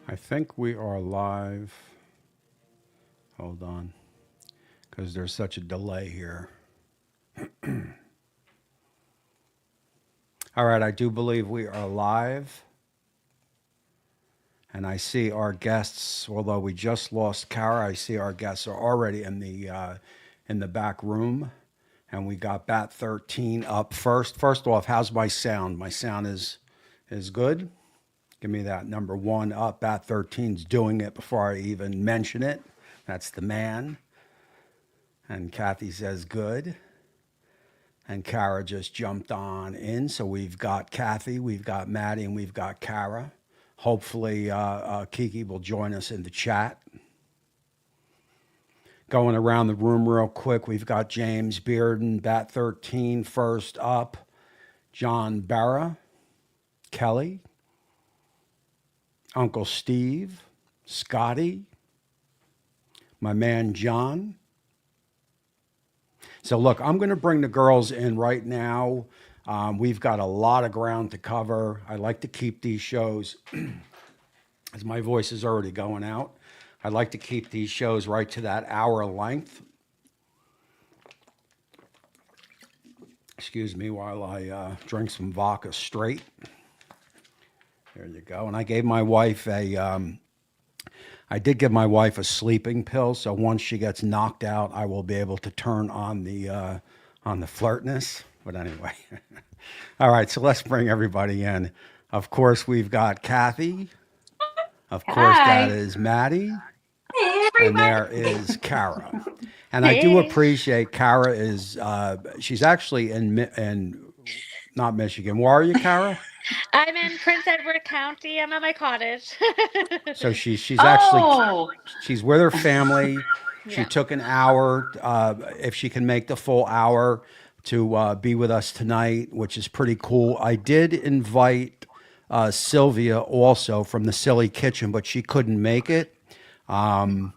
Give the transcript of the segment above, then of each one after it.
I think we are live. Hold on, because there's such a delay here. All right, I do believe we are live. And I see our guests, although we just lost Kara, I see our guests are already in the back room. And we got Bat 13 up first. First off, how's my sound? My sound is good. Give me that number one up. Bat 13's doing it before I even mention it. That's the man. And Kathy says good. And Kara just jumped on in. So we've got Kathy, we've got Maddie, and we've got Kara. Hopefully, Kiki will join us in the chat. Going around the room real quick, we've got James Bearden, Bat 13 first up. John Barra, Kelly, Uncle Steve, Scotty, my man John. So, look, I'm going to bring the girls in right now. We've got a lot of ground to cover. I like to keep these shows, as my voice is already going out, I like to keep these shows right to that hour length. Excuse me while I drink some vodka straight. There you go. And I gave my wife I did give my wife a sleeping pill, so once she gets knocked out, I will be able to turn on the flirtness. But anyway, all right. So let's bring everybody in. Of course, we've got Kathy. Of course, that Hi. is Maddie, Hey, and there everybody. is Kara. And I do Hey. appreciate Kara is she's actually in not Michigan. Where are you, Kara? I'm in Prince Edward County. I'm at my cottage. So she's actually Oh, she's with her family. She Yeah. took an hour, if she can make the full hour, to be with us tonight, which is pretty cool. I did invite Sylvia also from the Silly Kitchen, but she couldn't make it. And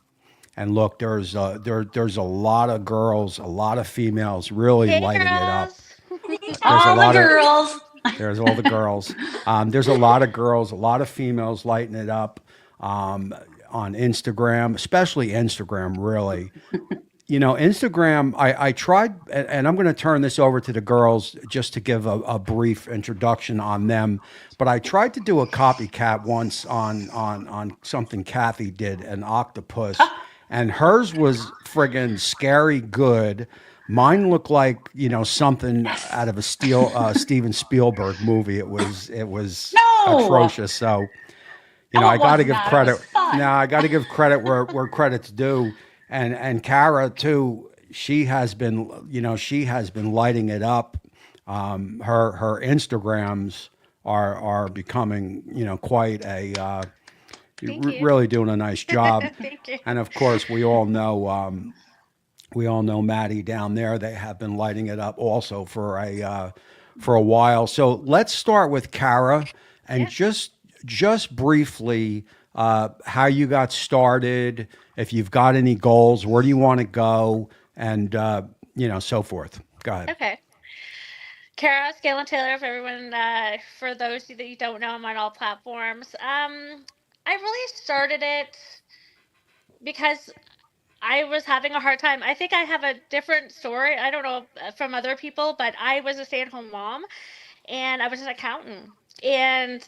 look, there's a lot of girls, a lot of females really Hey, lighting it up. girls. There's a all the lot of girls. there's all the girls. There's a lot of girls, a lot of females lighting it up on Instagram, especially Instagram, really. You know, Instagram, I tried, and I'm going to turn this over to the girls just to give a brief introduction on them. But I tried to do a copycat once on something Kathy did, an octopus, and hers was friggin' scary good. Mine looked like something Yes. out of a Steven Spielberg movie. It was No. atrocious. So No, I it got to was give not. It credit. was fun. Now I got to give credit where credit's due, and Kara too. She has been lighting it up. Her Instagrams are becoming quite a Thank you. really doing a nice job, Thank you. and of course we all know Maddie down there. They have been lighting it up also for a while. So let's start with Kara and Yeah. just briefly how you got started, if you've got any goals, where do you want to go, and so forth. Go ahead. Okay. Kara Scanlon Taylor, for everyone, for those of you that you don't know, I'm on all platforms. I really started it because I was having a hard time. I think I have a different story. I don't know from other people, but I was a stay-at-home mom and I was an accountant. And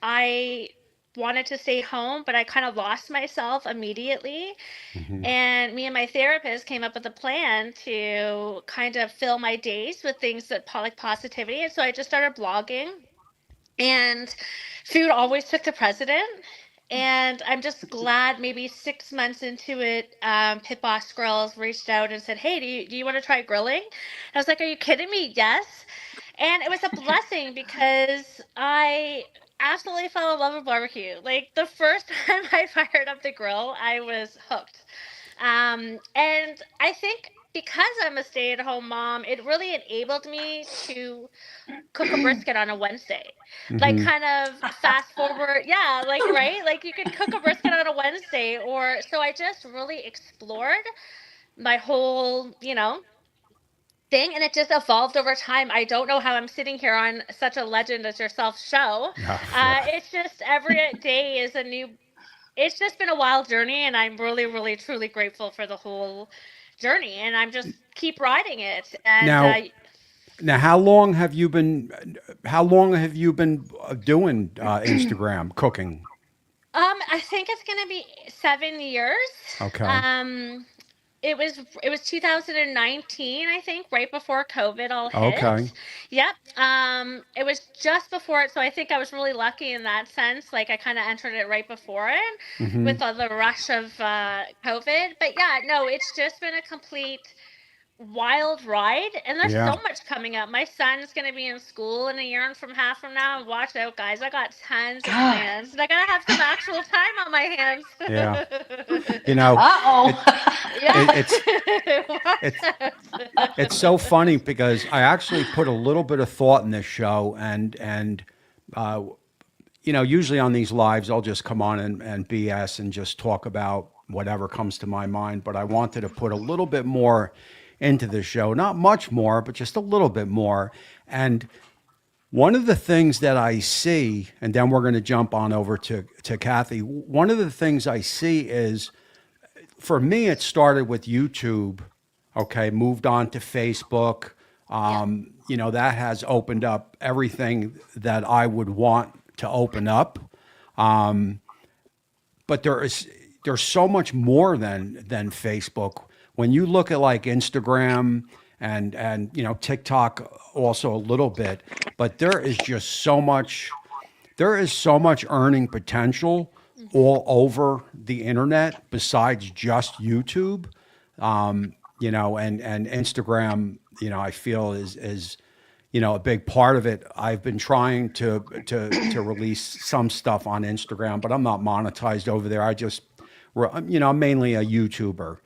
I wanted to stay home, but I kind of lost myself immediately. Hmm. And me and my therapist came up with a plan to kind of fill my days with things that like positivity. And so I just started blogging, and food always took the precedent. And I'm just glad maybe 6 months into it, Pit Boss Grills reached out and said, "Hey, do you want to try grilling?" And I was like, "Are you kidding me?" Yes. And it was a blessing because I absolutely fell in love with barbecue. Like the first time I fired up the grill, I was hooked. And I think because I'm a stay-at-home mom, it really enabled me to cook a brisket on a Wednesday. Like Hmm. kind of fast forward, yeah, like right? Like you could cook a brisket on a Wednesday, or so I just really explored my whole, thing, and it just evolved over time. I don't know how I'm sitting here on such a legend as yourself show. Yeah, yeah. It's just every day is a new. It's just been a wild journey, and I'm really, really, truly grateful for the whole journey. And I'm just keep riding it. And Now, now, how long have you been doing Instagram cooking? I think it's gonna be 7 years. Okay. Um, it was 2019, I think, right before COVID all Okay. hit. Yep. It was just before it, so I think I was really lucky in that sense. Like I kind of entered it right before it, Hmm. with all the rush of COVID. But yeah, no, it's just been a complete wild ride, and there's Yeah. so much coming up. My son's going to be in school in a year and from half from now, and watch out, guys, I got tons of God. plans, and I gotta have some actual time on my hands. Yeah. You know, it, Uh-oh. Yeah. it's Watch it's out. it's so funny because I actually put a little bit of thought in this show, and uh, usually on these lives, I'll just come on and BS and just talk about whatever comes to my mind. But I wanted to put a little bit more into the show, not much more, but just a little bit more. And one of the things that I see, and then we're going to jump on over to Kathy. One of the things I see is, for me, it started with YouTube. Okay, moved on to Facebook. Yeah. That has opened up everything that I would want to open up. But there's so much more than Facebook. When you look at like Instagram and TikTok also a little bit, but there is so much earning potential Hmm. all over the internet besides just YouTube. And Instagram, I feel is a big part of it. I've been trying to release some stuff on Instagram, but I'm not monetized over there. I'm mainly a YouTuber.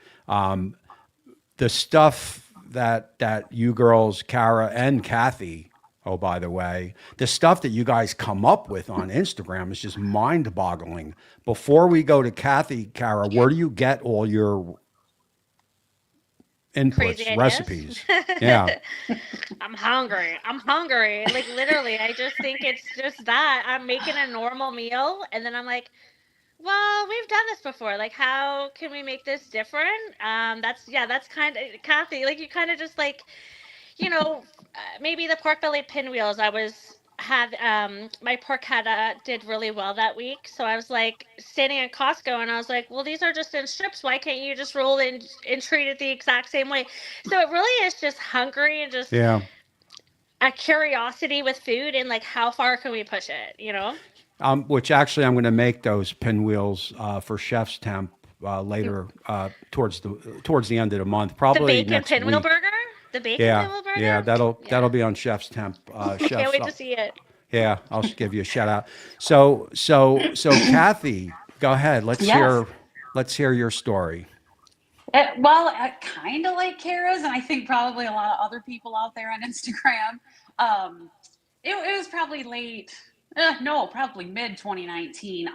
The stuff that you girls, Kara and Kathy, oh by the way, the stuff that you guys come up with on Instagram is just mind-boggling. Before we go to Kathy, Kara, where do you get all your Crazy inputs, ideas. recipes? Yeah. I'm hungry. I'm hungry. Like literally, I just think it's just that I'm making a normal meal, and then I'm like, well, we've done this before. Like, how can we make this different? That's yeah, that's kind of Kathy. Like, you kind of just like, maybe the pork belly pinwheels. I was had my porchetta did really well that week, so I was like standing at Costco, and I was like, well, these are just in strips. Why can't you just roll in and treat it the exact same way? So it really is just hungry and just Yeah. a curiosity with food, and like how far can we push it? Which actually I'm going to make those pinwheels for Chef's Temp later towards the end of the month, The probably bacon next pinwheel week. burger? The bacon Yeah, pinwheel yeah, burger? that'll Yeah. be on Chef's Temp. Can't Chef's, wait to see it. yeah, I'll give you a shout out. So Kathy, go ahead. Yes. Let's hear your story. Well, kind of like Kara's, and I think probably a lot of other people out there on Instagram. Um, it was probably late, no, probably mid 2019.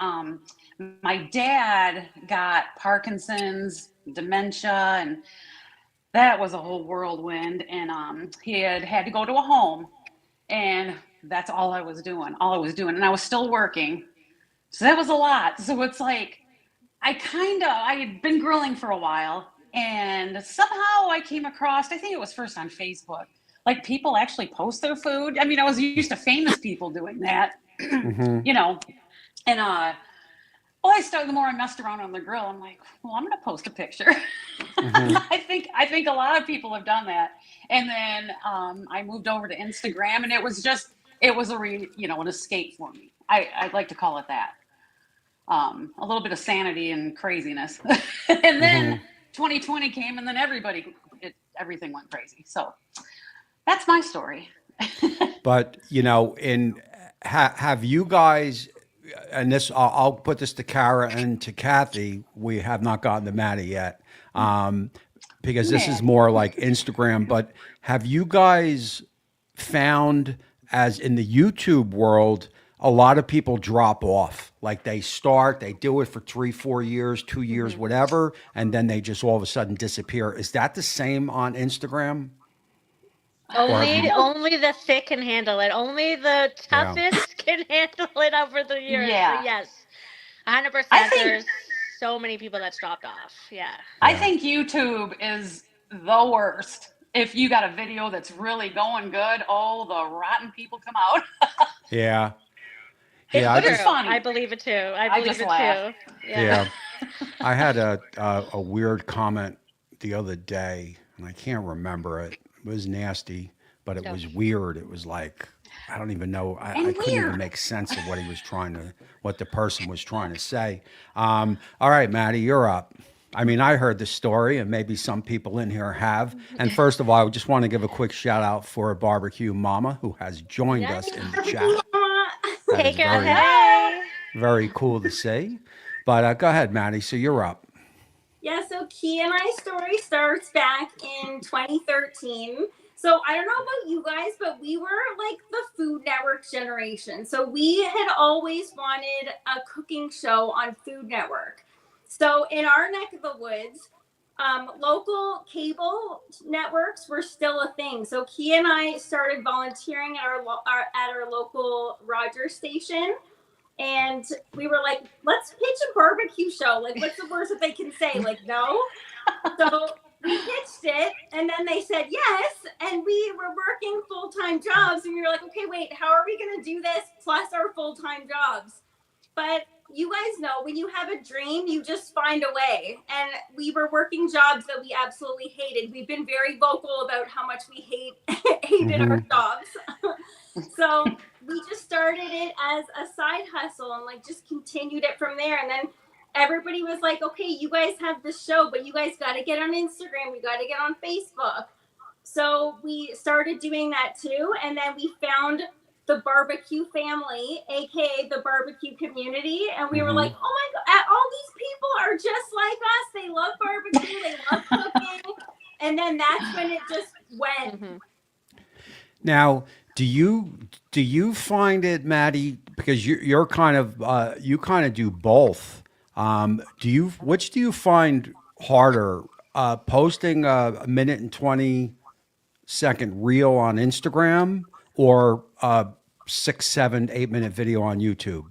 My dad got Parkinson's, dementia, and that was a whole whirlwind. And he had to go to a home, and that's all I was doing, and I was still working. So that was a lot. So it's like, I had been grilling for a while, and somehow I came across, I think it was first on Facebook, like people actually post their food. I mean, I was used to famous people doing that, Hmm. you know, and well, the more I messed around on the grill, I'm like, well, I'm going to post a picture. Hmm. I think a lot of people have done that. And then I moved over to Instagram, and it was an escape for me. I'd like to call it that. A little bit of sanity and craziness. And then Hmm. 2020 came, and then everything went crazy. So that's my story. But have you guys? And this, I'll put this to Kara and to Kathy. We have not gotten to Maddie yet, um, because this is Maddie. more like Instagram. But have you guys found, as in the YouTube world, a lot of people drop off? Like they do it for 3, 4 years, 2 years, Hmm. whatever, and then they just all of a sudden disappear. Is that the same on Instagram? Or have you? Only the thick can handle it. Only the Yeah. toughest can handle it over the years. So Yeah. yes, I 100%. think There's so many people that's dropped off. Yeah. I Yeah. think YouTube is the worst. If you got a video that's really going good, oh, the rotten people come out. Yeah. It's Yeah. I But it's true. just. I funny. believe it too. I I believe just it laugh. too. Yeah. Yeah. I had a weird comment the other day, and I can't remember it. It was nasty, but it Oh. was weird. It was like I don't even know. I And couldn't even weird. make sense of what he was trying to, what the person was trying to say. All right, Maddie, you're up. I mean, I heard the story, and maybe some people in here have. And first of all, I just want to give a quick shout out for Barbecue Mama, who has joined us in the chat. That Hey is girl, very, hey. very cool to see. But go ahead, Maddie. So you're up. Yeah, so Key and I's story starts back in 2013. So I don't know about you guys, but we were like the Food Network generation. So we had always wanted a cooking show on Food Network. So in our neck of the woods, local cable networks were still a thing. So Key and I started volunteering at our local Rogers station, and we were like, let's pitch a barbecue show. Like, what's the worst that they can say? Like, no. So we pitched it, and then they said yes. And we were working full-time jobs, and we were like, okay, wait, how are we going to do this plus our full-time jobs? But you guys know, when you have a dream, you just find a way. And we were working jobs that we absolutely hated. We've been very vocal about how much we hated our jobs. So we just started it as a side hustle and like just continued it from there. And then everybody was like, okay, you guys have this show, but you guys got to get on Instagram. We got to get on Facebook. So we started doing that too. And then we found the barbecue family, aka the barbecue community, and we were like, oh my god, all these people are just like us. They love barbecue, they love cooking. And then that's when it just went. Now, do you find it, Maddie, because you're kind of you kind of do both? Which do you find harder, posting a minute and 20-second reel on Instagram or a 6, 7, 8 minute video on YouTube?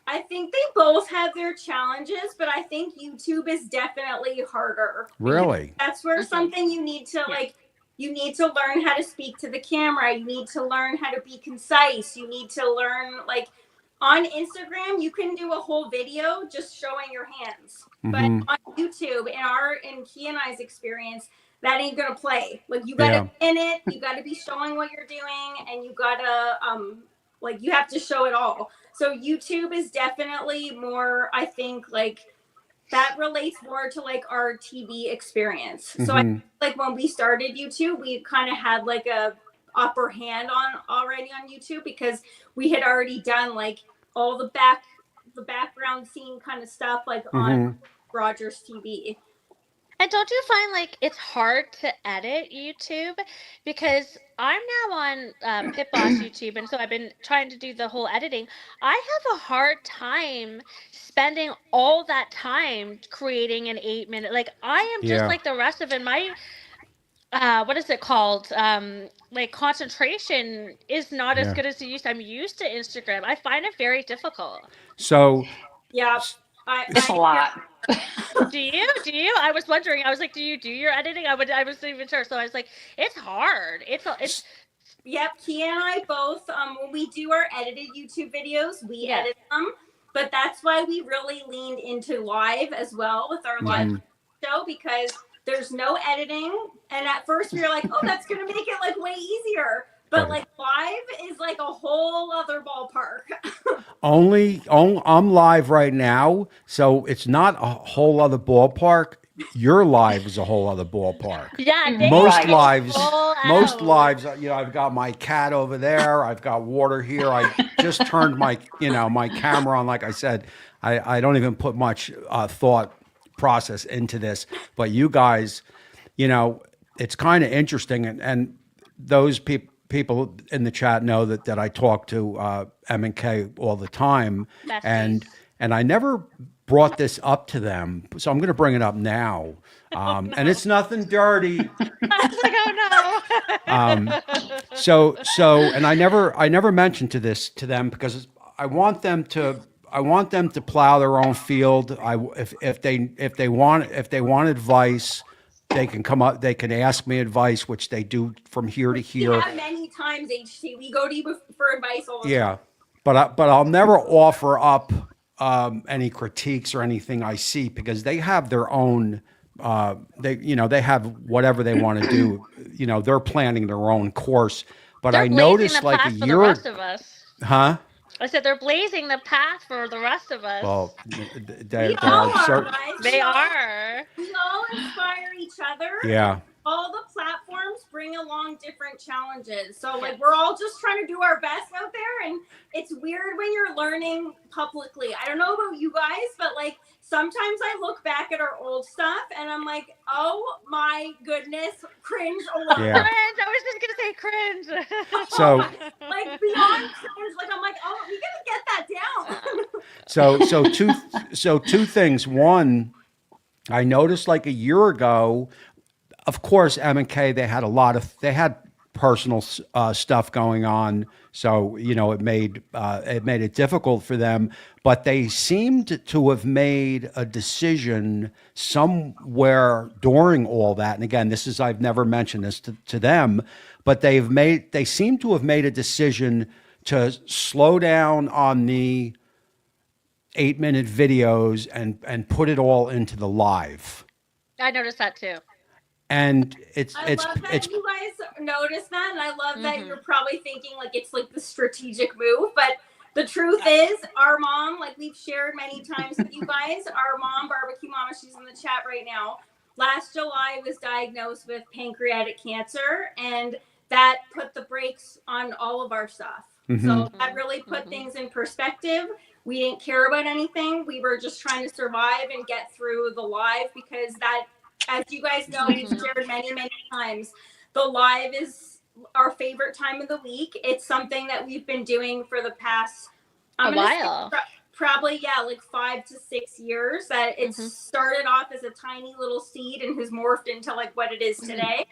I think they both have their challenges, but I think YouTube is definitely harder. Really? That's where something you need to you need to learn how to speak to the camera. You need to learn how to be concise. You need to learn, like, on Instagram, you can do a whole video just showing your hands. But on YouTube, in Key and I's experience, that ain't gonna play. Like, you gotta be in it, you gotta be showing what you're doing, and you gotta like, you have to show it all. So YouTube is definitely more, I think, like, that relates more to like our TV experience. So I like when we started YouTube, we kind of had like a upper hand already on YouTube because we had already done like all the background scene kind of stuff like on Rogers TV. And don't you find like it's hard to edit YouTube? Because I'm now on Pit Boss YouTube, and so I've been trying to do the whole editing. I have a hard time spending all that time creating an 8 minute. Like, I am just like the rest of it. My what is it called? Like, concentration is not as good as it used to. I'm used to Instagram. I find it very difficult. So Yeah, It's a lot. Do you? I was wondering. I was like, do you do your editing? I wasn't even sure. So I was like, it's hard. It's. Yep, Key and I both, when we do our edited YouTube videos, we edit them. But that's why we really leaned into live as well with our live show, because there's no editing. And at first we were like, oh, that's going to make it like way easier. But like live is like a whole other ballpark. I'm live right now, so it's not a whole other ballpark. Your live is a whole other ballpark. Yeah, most lives, you know, I've got my cat over there. I've got water here. I just turned my camera on. Like I said, I don't even put much thought process into this. But you guys, you know, it's kind of interesting, and those people in the chat know that I talk to M and K all the time, Besties. and I never brought this up to them, so I'm going to bring it up now. And it's nothing dirty. I was like, oh no. And I never mentioned to them because I want them to plow their own field. If they want advice, they can come up. They can ask me advice, which they do from here to here. Yeah, many times, HT. We go to you for advice all the time. Yeah, but I'll never offer up any critiques or anything I see because they have their own. They have whatever they want to do. They're planning their own course. But They're I blazing noticed the like a path for the year, rest of us. huh? I said they're blazing the path for the rest of us. Well, they We all are are, certain. guys. They are. We all inspire each other. Yeah. All the platforms bring along different challenges. So like we're all just trying to do our best out there, and it's weird when you're learning publicly. I don't know about you guys, but like sometimes I look back at our old stuff and I'm like, oh my goodness, cringe a lot. Yeah. Cringe. I was just gonna say cringe. So Like beyond cringe, like I'm like, oh, we gotta get that down. so two things. One, I noticed like a year ago, of course, M&K, they had personal stuff going on. So, it made it difficult for them, but they seemed to have made a decision somewhere during all that. And again, I've never mentioned this to them, but they seem to have made a decision to slow down on the 8-minute videos and put it all into the live. I noticed that too. I And love that you guys noticed that, and I love that you're probably thinking like it's like the strategic move. But the truth is, our mom, like we've shared many times with you guys, our mom, Barbecue Mama, she's in the chat right now. Last July was diagnosed with pancreatic cancer, and that put the brakes on all of our stuff. So that really put things in perspective. We didn't care about anything. We were just trying to survive and get through the live because that, as you guys know, we've shared many, many times, the live is our favorite time of the week. It's something that we've been doing for the past a while. Probably, like 5 to 6 years. That it started off as a tiny little seed and has morphed into like what it is today.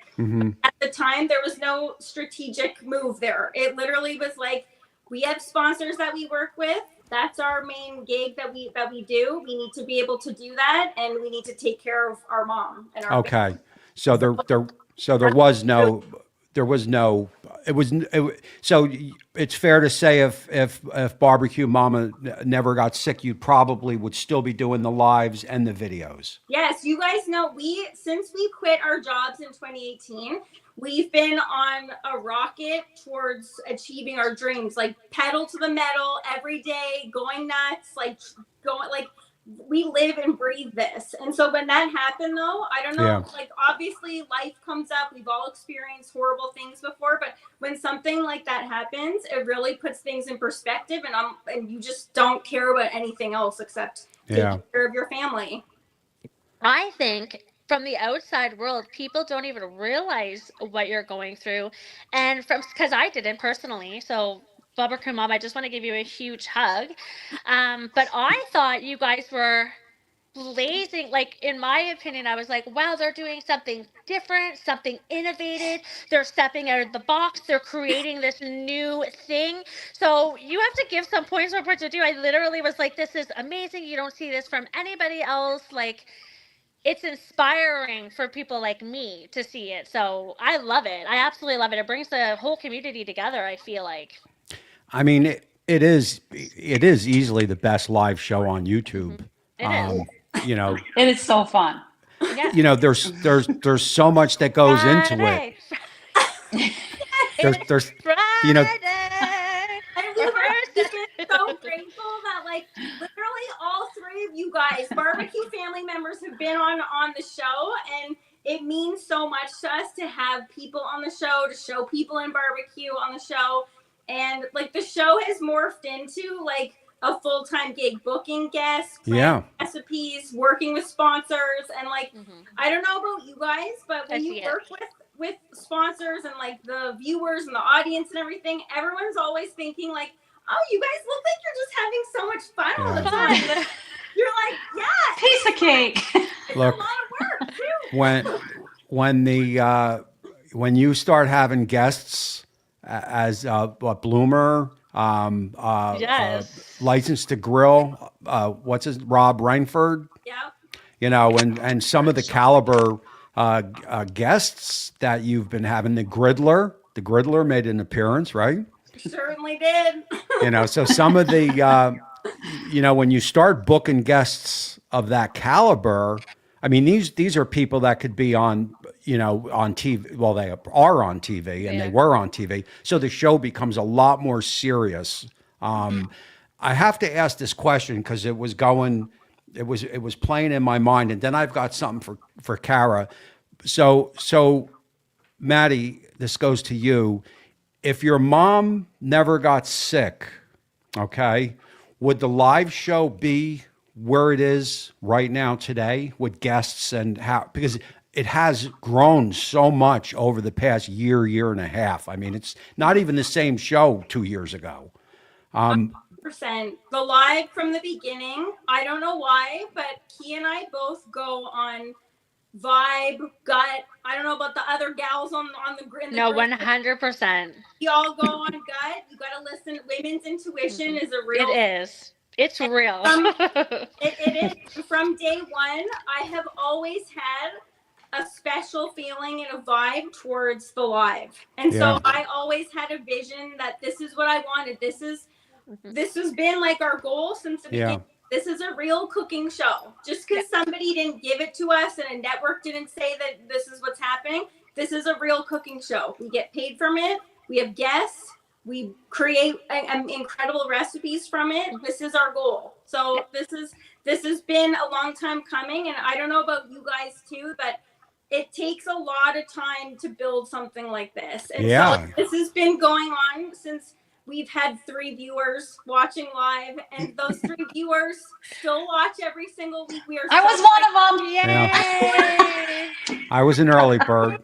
At the time, there was no strategic move there. It literally was like, we have sponsors that we work with. That's our main gig that we do. We need to be able to do that, and we need to take care of our mom and our okay. So so it's fair to say if Barbecue Mama never got sick, you probably would still be doing the lives and the videos. Yes, you guys know since we quit our jobs in 2018, we've been on a rocket towards achieving our dreams, like pedal to the metal every day, going nuts, we live and breathe this. And so when that happened though, I don't know, like obviously life comes up. We've all experienced horrible things before, but when something like that happens, it really puts things in perspective, and you just don't care about anything else except taking care of your family. I think from the outside world, people don't even realize what you're going through. And because I didn't personally, so Barbecue Mom, I just want to give you a huge hug. But I thought you guys were blazing, like in my opinion, I was like, wow, they're doing something different, something innovative. They're stepping out of the box. They're creating this new thing. So you have to give some points for what to do. I literally was like, this is amazing. You don't see this from anybody else. Like, it's inspiring for people like me to see it. So I love it. I absolutely love it. It brings the whole community together, I feel like. I mean, it is easily the best live show on YouTube. It is. It is so fun. Yeah. There's so much that goes into it. There's And we were just so grateful that like literally all three of you guys, barbecue family members, have been on the show, and it means so much to us to have people on the show, to show people in barbecue on the show. And like the show has morphed into like a full-time gig, booking guests, recipes, working with sponsors, and like I don't know about you guys, but when you work with sponsors and like the viewers and the audience and everything, everyone's always thinking like, oh, you guys look like you're just having so much fun all the time. cake. It's Look, a lot of work too. when you start having guests as what Bloomer, Yes. License to Grill, what's his Rob Rainford, Yeah, and some of the caliber guests that you've been having. The Griddler made an appearance, right? certainly did. So some of the when you start booking guests of that caliber, I mean these are people that could be on on TV. Well, they are on TV and they Yeah. were on TV, so the show becomes a lot more serious. I have to ask this question because it was playing in my mind, and then I've got something for Kara. So Maddie, this goes to you. If your mom never got sick, okay, would the live show be where it is right now today with guests and how, because it has grown so much over the past year and a half. I mean, it's not even the same show 2 years ago. Percent the live from the beginning. I don't know why, but Key and I both go on vibe, gut. I don't know about the other gals on the grid. No, 100%. We all go on gut. You got to listen. Women's intuition is a real. It is. It's real. It is. From day one, I have always had a special feeling and a vibe towards the live. And Yeah. so I always had a vision that this is what I wanted. This has been like our goal since the beginning. This is a real cooking show. Just because somebody didn't give it to us and a network didn't say that this is what's happening, this is a real cooking show. We get paid from it. We have guests. We create incredible recipes from it. This is our goal. So this has been a long time coming, and I don't know about you guys too, but it takes a lot of time to build something like this. And so this has been going on since we've had 3 viewers watching live, and those 3 viewers still watch every single week. I was one of them. Yay! I was an early bird.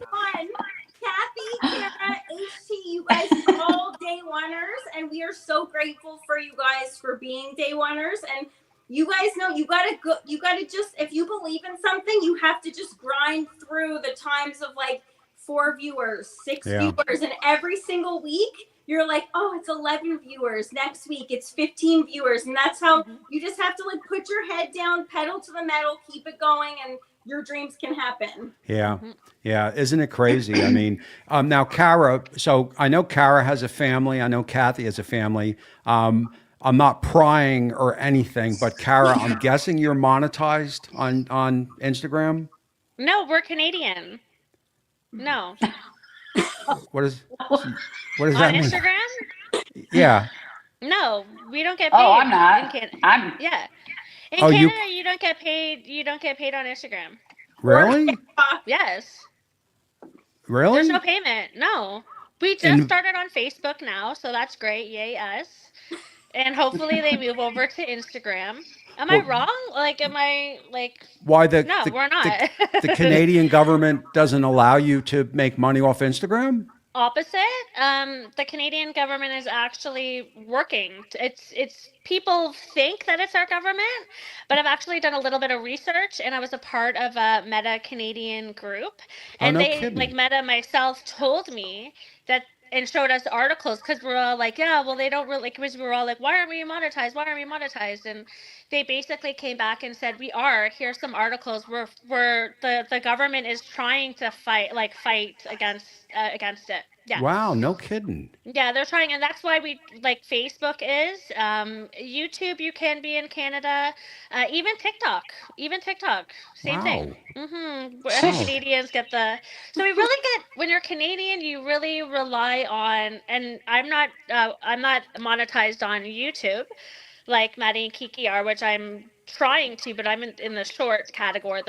Kathy, Kara, HT, you guys are all day oneers, and we are so grateful for you guys for being day oneers. And you guys know you gotta just, if you believe in something, you have to just grind through the times of like 4 viewers, 6 viewers, and every single week you're like, oh, it's 11 viewers. Next week it's 15 viewers, and that's how you just have to like put your head down, pedal to the metal, keep it going, and your dreams can happen. Yeah. Isn't it crazy? I mean, now Kara, so I know Kara has a family. I know Kathy has a family. I'm not prying or anything, but Kara, I'm guessing you're monetized on Instagram? No, we're Canadian. No. What does On that mean? Instagram? Yeah. No, we don't get paid. Oh, I'm not. In Canada, you don't get paid. You don't get paid on Instagram. Really? Yes. Really? There's no payment. No. We just started on Facebook now, so that's great. Yay us. And hopefully they move over to Instagram. Am I wrong? Like, am I like? Why No, we're not. the Canadian government doesn't allow you to make money off Instagram? Opposite. The Canadian government is actually working. It's people think that it's our government, but I've actually done a little bit of research, and I was a part of a Meta Canadian group, and no they kidding. like Meta myself told me that and showed us articles because we're all like, yeah, well, they don't really, because we were all like, why aren't we monetized? Why aren't we monetized? And they basically came back and said, we are. Here's some articles where the government is trying to fight against it. Yeah. Wow, no kidding. Yeah, they're trying, and that's why we like Facebook is. YouTube, you can be in Canada. Even TikTok. Same thing. Canadians get so we really get, when you're Canadian, you really rely on, and I'm not monetized on YouTube like Maddie and Kiki are, which I'm trying to, but I'm in the shorts category.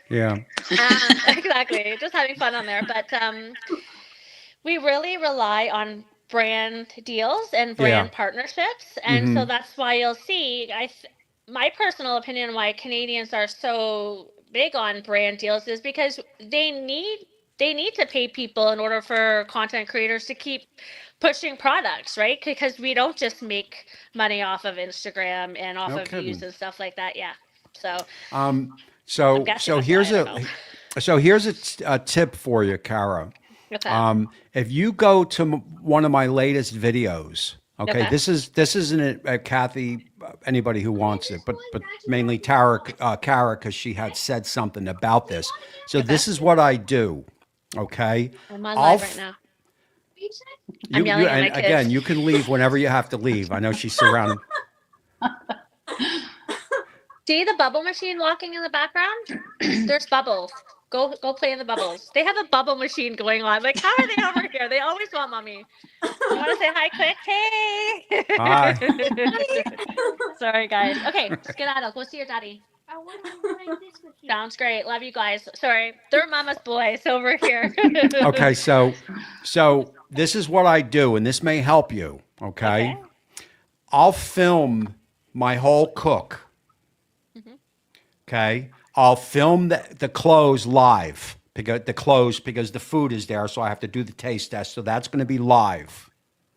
Yeah. Exactly. Just having fun on there, but we really rely on brand deals and brand partnerships, and so that's why you'll see. My personal opinion why Canadians are so big on brand deals is because they need to pay people in order for content creators to keep pushing products, right? Because we don't just make money off of Instagram and off of views and stuff like that. Yeah. So I'm So guessing so that's why. here's I don't know. a tip for you, Kara. Okay. If you go to one of my latest videos, okay, Okay. this isn't Kathy, anybody who wants it, but mainly Tara, Kara, because she had said something about this. So Okay. this is what I do. Okay, I'm on I'll live right f- now. I'm you yelling at and my again, kids. you can leave whenever you have to leave. I know she's surrounded. See the bubble machine walking in the background? There's bubbles. Go play in the bubbles. They have a bubble machine going on. Like, how are they over here? They always want mommy. You want to say hi quick? Hi. Hey. Sorry, guys. Okay, skedaddle. Go see your daddy. I want to play this with you. Sounds great. Love you guys. Sorry, they're mama's boys over here. Okay, so this is what I do, and this may help you. Okay. Okay, I'll film my whole cook. Mhm. Okay, I'll film the clothes live because the food is there, so I have to do the taste test. So that's going to be live.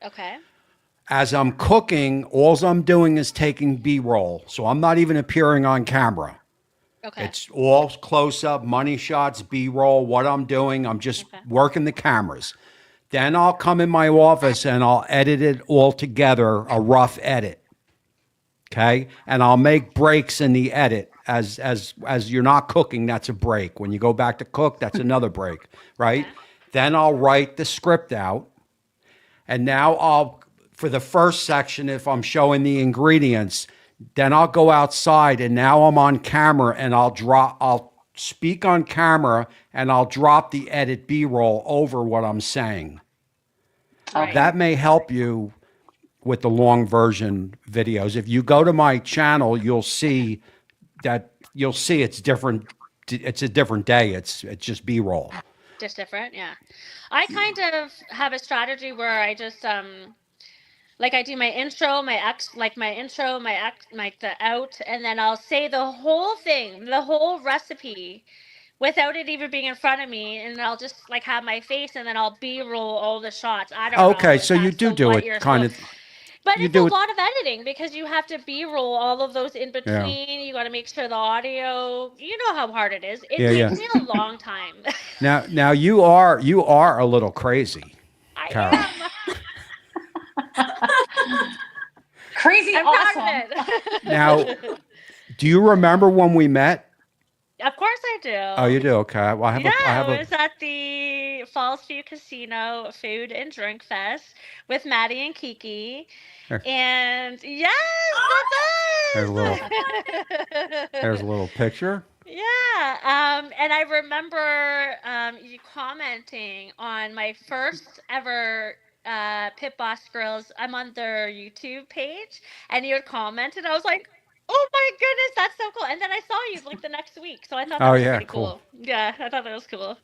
Okay. As I'm cooking, all I'm doing is taking B-roll, so I'm not even appearing on camera. Okay. It's all close up, money shots, B-roll. What I'm doing, I'm just Okay. working the cameras. Then I'll come in my office and I'll edit it all together, a rough edit. Okay? And I'll make breaks in the edit as you're not cooking, that's a break. When you go back to cook, that's another break, right? Okay. Then I'll write the script out. And now for the first section, if I'm showing the ingredients, then I'll go outside and now I'm on camera and I'll speak on camera and I'll drop the edit B-roll over what I'm saying. Right. That may help you with the long version videos. If you go to my channel, you'll see it's different. It's a different day. It's just B-roll. Just different, yeah. I kind of have a strategy where I just like I do my intro, like the out, and then I'll say the whole thing, the whole recipe, without it even being in front of me, and I'll just like have my face, and then I'll B-roll all the shots. I don't know Okay, if so you that's do the do what it you're kind supposed. of. But You it's a do it. lot of editing because you have to B-roll all of those in Yeah. between. You got to make sure the audio. You know how hard it is. It Yeah, takes yeah. me a long time. Now you are a little crazy, I Kara. am. Crazy I'm awesome. proud of it. Now, do you remember when we met? Of course I do. Oh, you do. Okay. Well, I Yeah, have a. it was at the Falls View Casino Food and Drink Fest with Maddie and Kiki. There- And yes, There's a little. that's There's us. a little picture. Yeah, and I remember you commenting on my first ever Pit Boss Girls. I'm on their YouTube page, and you had commented. I was like, "Oh my goodness, that's so cool!" And then I saw you like the next week, so I thought that Oh was yeah, pretty cool. cool. Yeah, I thought that was cool.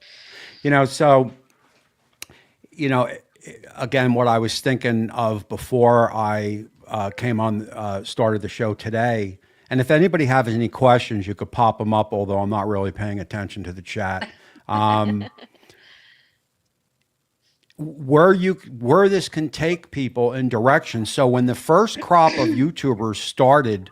So you know, again, what I was thinking of before I came on, started the show today. And if anybody has any questions, you could pop them up, although I'm not really paying attention to the chat. Where this can take people in direction. So when the first crop of YouTubers started,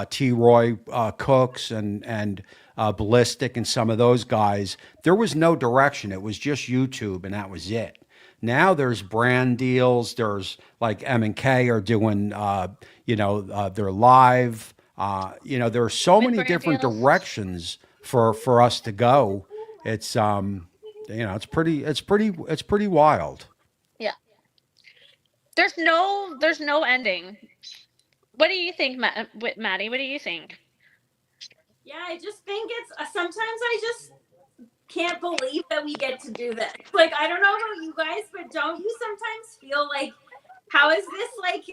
T. Roy Cooks and Ballistic and some of those guys, there was no direction. It was just YouTube, and that was it. Now there's brand deals. There's like M&K are doing, they're live. There are so With many brand different deals. directions for us to go. It's it's pretty wild. Yeah, there's no ending. What do you think, Maddie? What do you think? Yeah, I just think it's sometimes I just can't believe that we get to do this. Like, I don't know about you guys, but don't you sometimes feel like, how is this like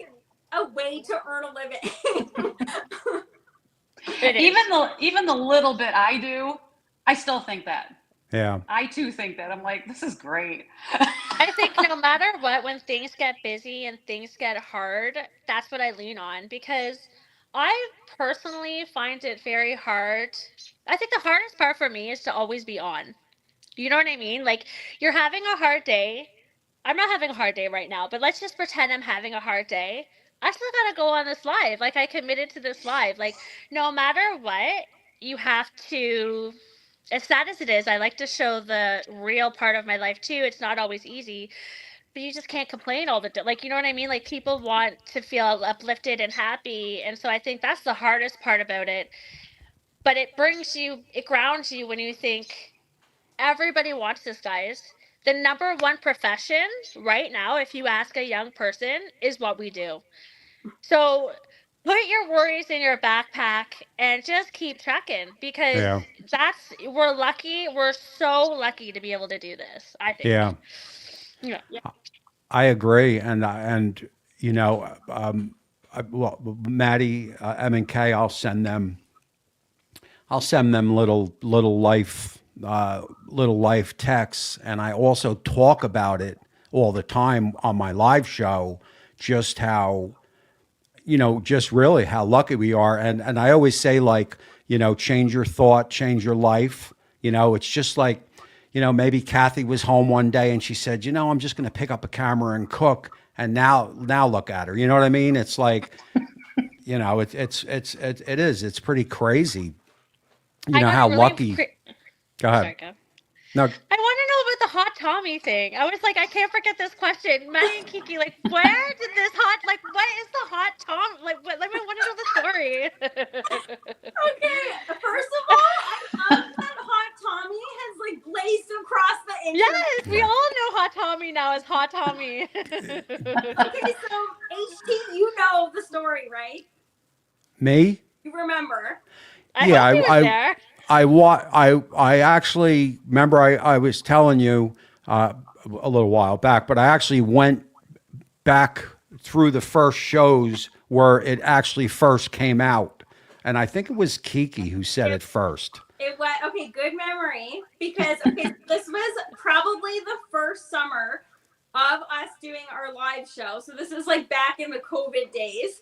a way to earn a living? It is. Even the little bit I do, I still think that. Yeah. I too think that. I'm like, this is great. I think no matter what, when things get busy and things get hard, that's what I lean on because I personally find it very hard. I think the hardest part for me is to always be on. You know what I mean? Like, you're having a hard day. I'm not having a hard day right now, but let's just pretend I'm having a hard day. I still gotta go on this live. Like, I committed to this live. Like, no matter what, you have to, as sad as it is, I like to show the real part of my life too. It's not always easy, but you just can't complain all the time. Like, you know what I mean? Like, people want to feel uplifted and happy. And so I think that's the hardest part about it. But it brings you, it grounds you when you think everybody wants this, guys. The number one profession right now, if you ask a young person, is what we do. So put your worries in your backpack and just keep trekking, because Yeah. we're lucky. We're so lucky to be able to do this, I think. Yeah. Yeah. I agree, and you know, well, Maddie, M and K, I'll send them little life texts, and I also talk about it all the time on my live show, just how, just really how lucky we are. And I always say, like, change your thought, change your life. It's just like, maybe Kathy was home one day and she said, I'm just going to pick up a camera and cook. And now look at her. You know what I mean? It's like, it is. It's pretty crazy. I got How a really. lucky. Go ahead. Sorry, go. No, I want to know about the hot Tommy thing. I was like, I can't forget this question. Maddie and Kiki, like, where did this like, what is the hot Tom? Like, what? Let me want to know the story. Okay, first of all, I love that Hot Tommy has like blazed across the internet. Yes, we all know hot Tommy now as hot Tommy. Okay, so HT, you know the story, right? me? You remember? I Yeah, hope he was there. I actually remember I was telling you a little while back, but I actually went back through the first shows where it actually first came out, and I think it was Kiki who said it first. It was okay. Good memory, because okay, this was probably the first summer of us doing our live show. So this is like back in the COVID days.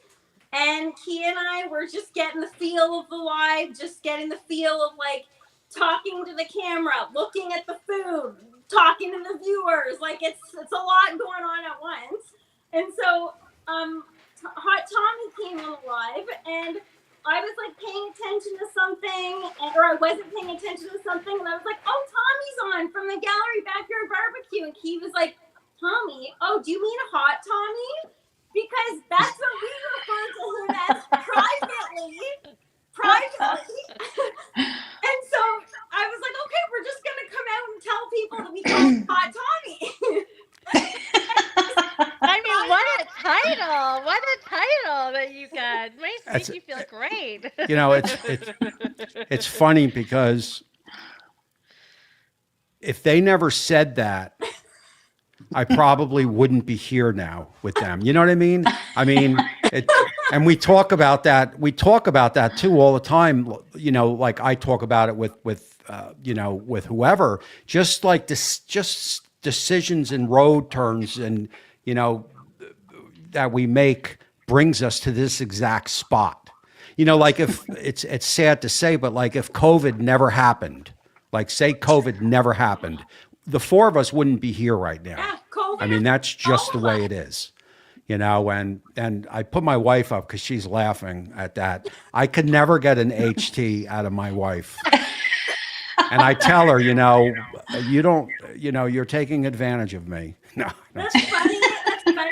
And Key and I were just getting the feel of the live, just getting the feel of like talking to the camera, looking at the food, talking to the viewers. Like it's a lot going on at once. And so Hot Tommy came on live, and I was like paying attention to something, or I wasn't paying attention to something, and I was like, "Oh, Tommy's on from the Gallery Backyard Barbecue," and Key was like, "Tommy? Oh, do you mean Hot Tommy?" Because that's what we refer to him as privately. And so I was like, okay, we're just going to come out and tell people that we call him Hot Tommy. I mean, what a title! What a title that you got. Makes you feel great. It's funny because if they never said that, I probably wouldn't be here now with them. You know what I mean? And we talk about that. We talk about that too all the time. Like I talk about it with whoever. Just like this, just decisions and road turns, and that we make brings us to this exact spot. Like if it's sad to say, but like if COVID never happened, like say COVID never happened, the four of us wouldn't be here right now. Yeah, COVID. I mean, that's just the way it is, and I put my wife up because she's laughing at that. I could never get an HT out of my wife. And I tell her, you don't, you're taking advantage of me. No. That's funny. That's funny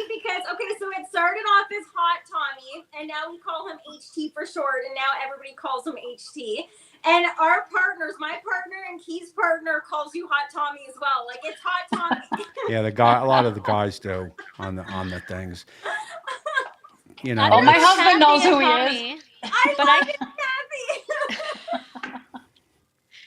because, okay, so it started off as Hot Tommy, and now we call him HT for short, and now everybody calls him HT. And our partners, my partner and Key's partner, calls you Hot Tommy as well. Like it's Hot Tommy. Yeah, a lot of the guys do on the things. Oh, my husband knows who he is. I love it, Kathy.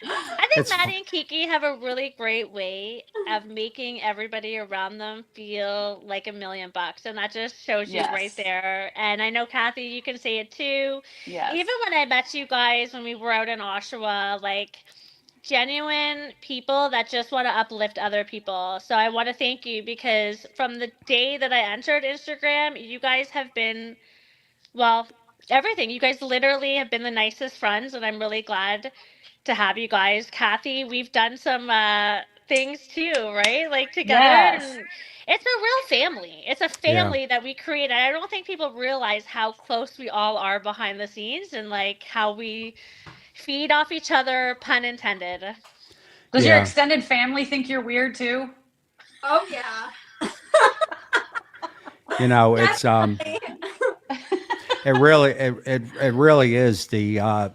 I think Maddie and Kiki have a really great way of making everybody around them feel like $1 million, and that just shows you right there. And I know, Kathy, you can say it too. Yes. Even when I met you guys when we were out in Oshawa, like genuine people that just want to uplift other people. So I want to thank you, because from the day that I entered Instagram, you guys have been, well, everything. You guys literally have been the nicest friends, and I'm really glad to have you guys. Kathy, we've done some things too, right? Like together, Yes. and it's a real family. It's a Yeah. family that we create. And I don't think people realize how close we all are behind the scenes and like how we feed off each other, pun intended. Does your Yeah. extended family think you're weird too? Oh yeah. You know, it's it really is the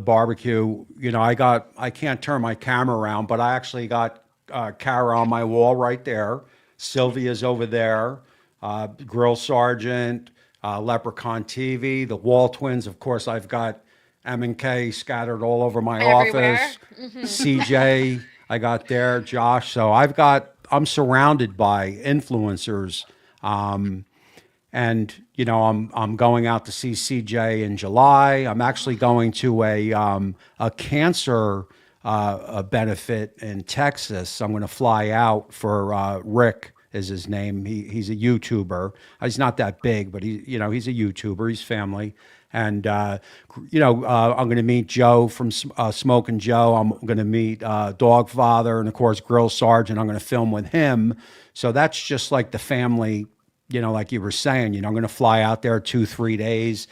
barbecue. You know, I can't turn my camera around, but I actually got Kara on my wall right there. Sylvia's over there. Grill Sergeant, Leprechaun TV, the Wall Twins. Of course, I've got M and K scattered all over my Everywhere. office. CJ, I got there. Josh. So I'm surrounded by influencers. And you know, I'm going out to see CJ in July. I'm actually going to a cancer a benefit in Texas. I'm going to fly out for Rick is his name. He's a YouTuber. He's not that big, but he's a YouTuber. He's family. And I'm going to meet Joe from Smoking Joe. I'm going to meet Dogfather, and of course Grill Sergeant. I'm going to film with him. So that's just like the family. Like you were saying, I'm going to fly out there 2-3 days.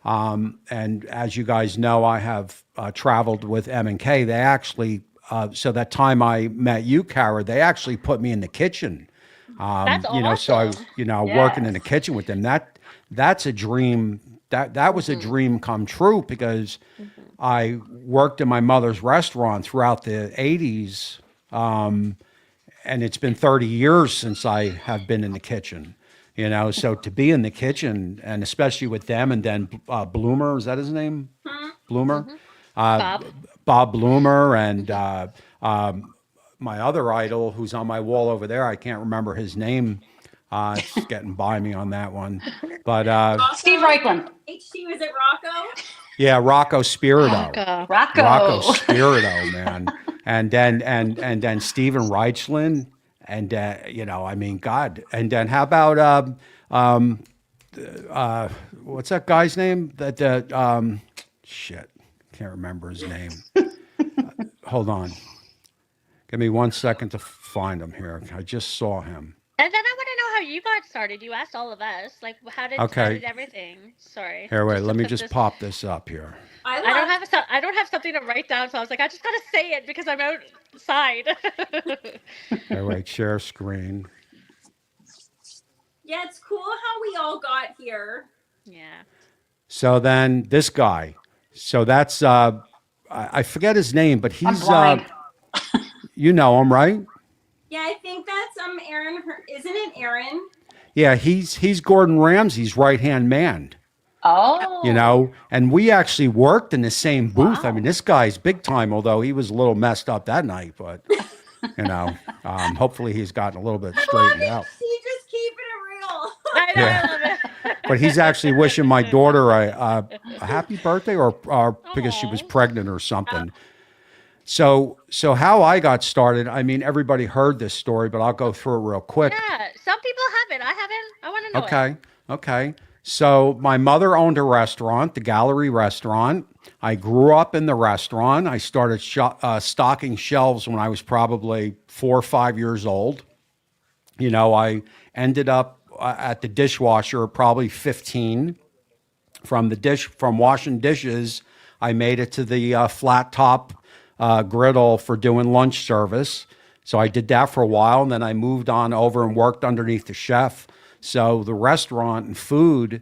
And as you guys know, I have traveled with M and K. They actually, so that time I met you, Kara, they actually put me in the kitchen. That's So I, awesome. working in the Yes. kitchen with them. That's a dream. That was a dream come true because I worked in my mother's restaurant throughout the 80s. And it's been 30 years since I have been in the kitchen. So to be in the kitchen, and especially with them, and then Bloomer, is that his name? Bloomer? Bob. Bob Bloomer, and my other idol who's on my wall over there, I can't remember his name. It's getting by me on that one. But Steve Reichland. HT, was it Rocco? yeah, Rocco Spirito. Rocco. Rocco Spirito, man. And then Steven Reichland. And God. And then how about what's that guy's name? Shit, can't remember his name. Hold on, give me 1 second to find him here. I just saw him. And then I want to know how you got started. You asked all of us, like, how Okay. did everything? Sorry. Here, wait. to Let me put just this- pop this up here. I don't have something to write down, so I was like, I just gotta say it because I'm outside. Here, wait. Share screen. Yeah, it's cool how we all got here. Yeah. So then this guy. So that's I forget his name, but I'm he's blind. you know him, right? Yeah, I think that's Aaron. Isn't it Aaron? Yeah, he's Gordon Ramsay's right-hand man. Oh. And we actually worked in the same booth. Wow. I mean, this guy's big time, although he was a little messed up that night, but hopefully he's gotten a little bit I love straightened it. out. He just keeping it real. I know, Yeah. I love it. But he's actually wishing my daughter a happy birthday, or because she was Aw. pregnant or something. So how I got started, I mean, everybody heard this story, but I'll go through it real quick. Yeah, some people have it. I haven't. I want to know it. Okay. So my mother owned a restaurant, the Gallery Restaurant. I grew up in the restaurant. I started stocking shelves when I was probably 4 or 5 years old. I ended up at the dishwasher probably 15. From washing dishes, I made it to the flat top griddle for doing lunch service. So I did that for a while, and then I moved on over and worked underneath the chef. So the restaurant and food,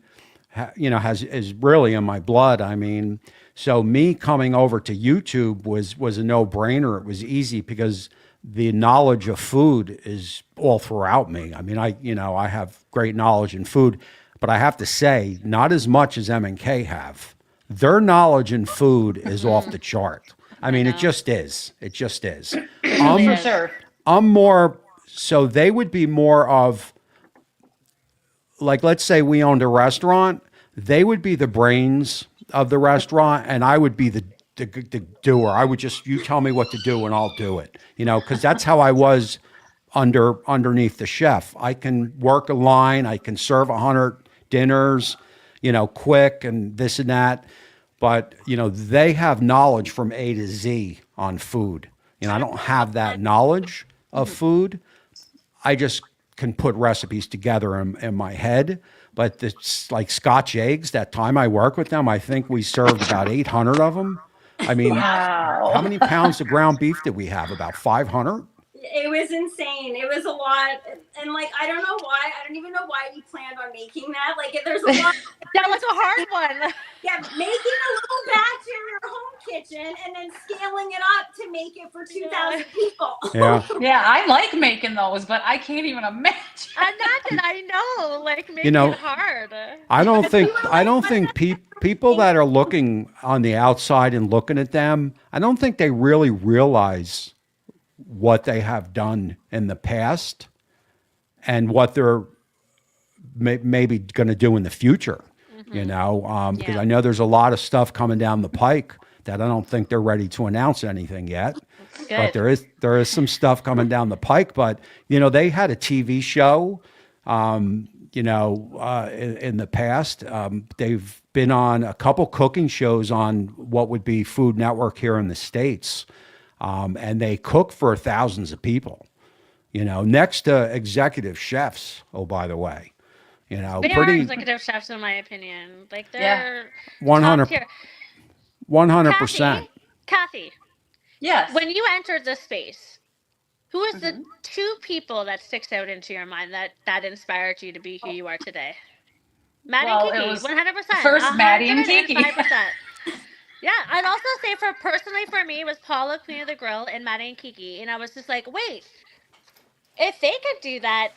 is really in my blood. I mean, so me coming over to YouTube was a no-brainer. It was easy because the knowledge of food is all throughout me. I mean, I have great knowledge in food, but I have to say, not as much as M&K have. Their knowledge in food is off the chart. I mean, it just is. It just is. For sure. I'm more, so they would be more of, like, let's say we owned a restaurant, they would be the brains of the restaurant, and I would be the doer. I would just, you tell me what to do and I'll do it, because that's how I was underneath the chef. I can work a line, I can serve 100 dinners, quick and this and that. But, they have knowledge from A to Z on food. You know, I don't have that knowledge of food. I just can put recipes together in my head. But it's like Scotch eggs. That time I worked with them, I think we served about 800 of them. I mean, how Wow. many pounds of ground beef did we have? About 500? It was insane. It was a lot. And like, I don't know why. I don't even know why we planned on making that. Like, there's a lot. That was a hard one. Yeah, making a little batch in your home kitchen and then scaling it up to make it for 2,000 people. Yeah. Yeah, I like making those, but I can't even imagine. Imagine, I know, like making You know, it hard. I don't think people that are looking on the outside and looking at them, I don't think they really realize what they have done in the past and what they're maybe going to do in the future. You know, because Yeah. I know there's a lot of stuff coming down the pike that I don't think they're ready to announce anything yet. But Good. there is some stuff coming down the pike. But you know, they had a TV show. You know, in the past, they've been on a couple cooking shows on what would be Food Network here in the States, and they cook for thousands of people. You know, next to executive chefs. Oh, by the way, you know, They are pretty executive chefs, in my opinion. Like Yeah. they're 100 top tier. 100%. Kathy, Yes. when you entered the space, who is the two people that sticks out into your mind that inspired you to be who you are today? Maddie Well, and it Kiki, was 100%. first Maddie and Kiki. 105%. Yeah, I'd also say personally for me, it was Paula, Queen of the Grill, and Maddie and Kiki. And I was just like, wait, if they could do that,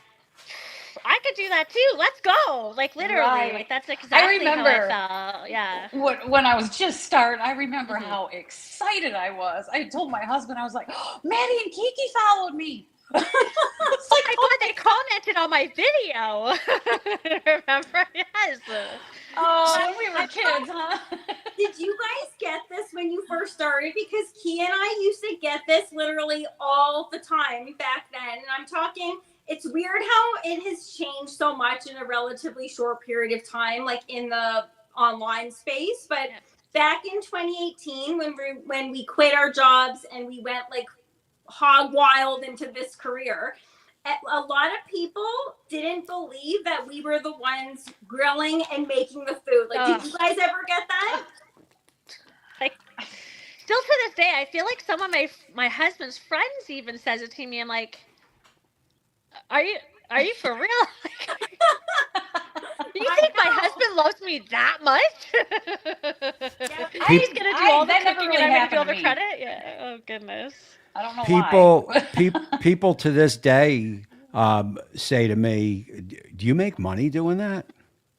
I could do that too. Let's go. Like literally, Right. like that's exactly remember- how I felt. Yeah. When I was just starting, I remember how excited I was. I told my husband, I was like, oh, Maddie and Kiki followed me. It's like, I thought they commented on my video. Remember? Yes. oh, when we were kids, huh? Did you guys get this when you first started? Because Key and I used to get this literally all the time back then. And I'm talking, it's weird how it has changed so much in a relatively short period of time, like in the online space. But back in 2018, when we quit our jobs and we went like hog wild into this career, a lot of people didn't believe that we were the ones grilling and making the food. Like, did you guys ever get that? Like, still to this day, I feel like some of my husband's friends even says it to me. I'm like, are you for real? You think my husband loves me that much? He's gonna do all the that never cooking really and I'm gonna do all happened the to me. credit. Yeah. Oh goodness. I don't know People, why. people to this day say to me, "Do you make money doing that?"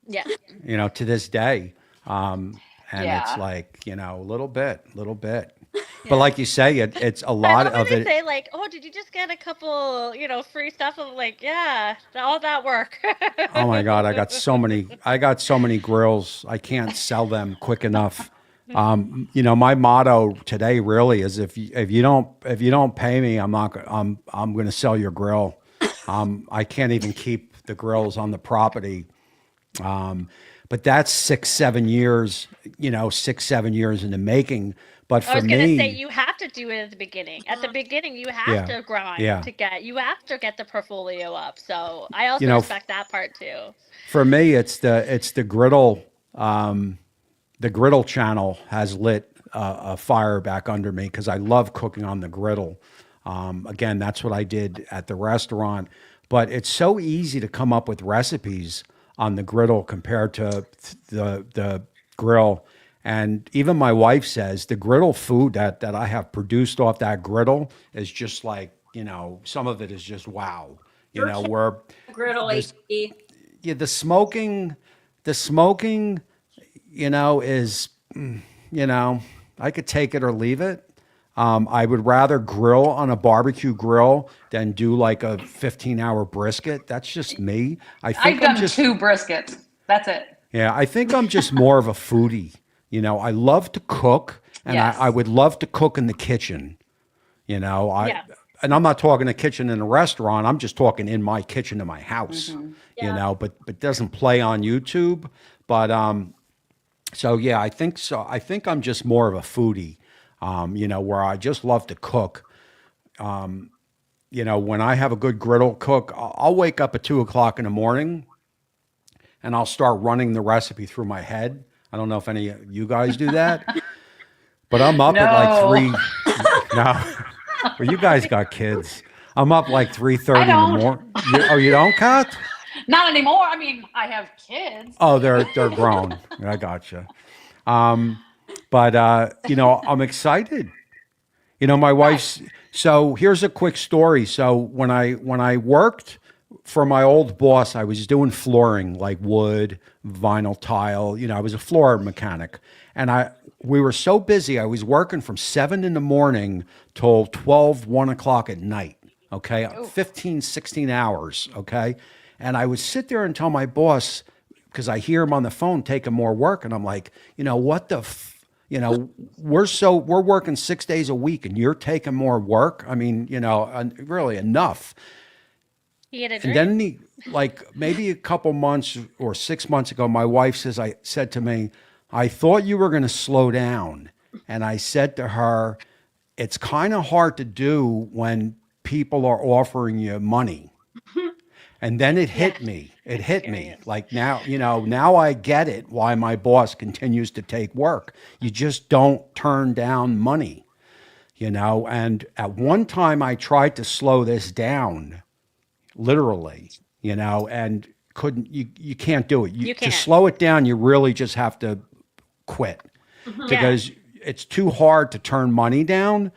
Yeah. You know, to this day, and Yeah. it's like, you know, a little bit. But like you say, it's a lot I love of when it. they say like, "Oh, did you just get a couple, free stuff?" I'm like, "Yeah, all that work." Oh my God, I got so many grills. I can't sell them quick enough. You know, my motto today really is if you don't pay me, I'm going to sell your grill. I can't even keep the grills on the property. But that's 6-7 years, 6-7 years in the making. But for I was gonna me, say you have to do it at the beginning. At the beginning, you have to grind you have to get the portfolio up. So I also respect that part too. for me, it's the griddle. The griddle channel has lit a fire back under me because I love cooking on the griddle. Again, that's what I did at the restaurant. But it's so easy to come up with recipes on the griddle compared to the grill. And even my wife says the griddle food that I have produced off that griddle is just like, some of it is just wow. Where Griddle HD. yeah, the smoking, is, I could take it or leave it. I would rather grill on a barbecue grill than do like a 15-hour brisket. That's just me. I've done 2 briskets. That's it. Yeah, I think I'm just more of a foodie. I love to cook, and Yes. I would love to cook in the kitchen. And I'm not talking a kitchen in a restaurant. I'm just talking in my kitchen in my house. But it doesn't play on YouTube. But so yeah, I think so. I think I'm just more of a foodie. Where I just love to cook. you know, when I have a good griddle cook, I'll wake up at 2 o'clock in the morning and I'll start running the recipe through my head. I don't know if any of you guys do that, but I'm up at like No. 3. No, well, you guys got kids. I'm up like 3:30 I in the don't. morning. Oh, you don't, Kat? Not anymore. I mean, I have kids. Oh, they're grown. I gotcha. But you know, I'm excited. You know, my wife's. So here's a quick story. So when I worked for my old boss, I was doing flooring, like wood, vinyl tile. You know, I was a floor mechanic, and we were so busy. I was working from 7 in the morning till 12, 1 o'clock at night. Okay, 15, 16 hours. Okay, and I would sit there and tell my boss, because I hear him on the phone taking more work, and I'm like, you know, what the. You know, we're working 6 days a week, and you're taking more work. I mean, you know, really enough. He had a And dream. then like maybe a couple months or 6 months ago, my wife said to me, I thought you were going to slow down. And I said to her, it's kind of hard to do when people are offering you money. And then it hit me. It hit me. Experience. Like now, you know, now I get it why my boss continues to take work. You just don't turn down money, you know. And at one time I tried to slow this down, literally, you know, and you can't do it. You To can't. slow it down, you really just have to quit because it's too hard to turn money down.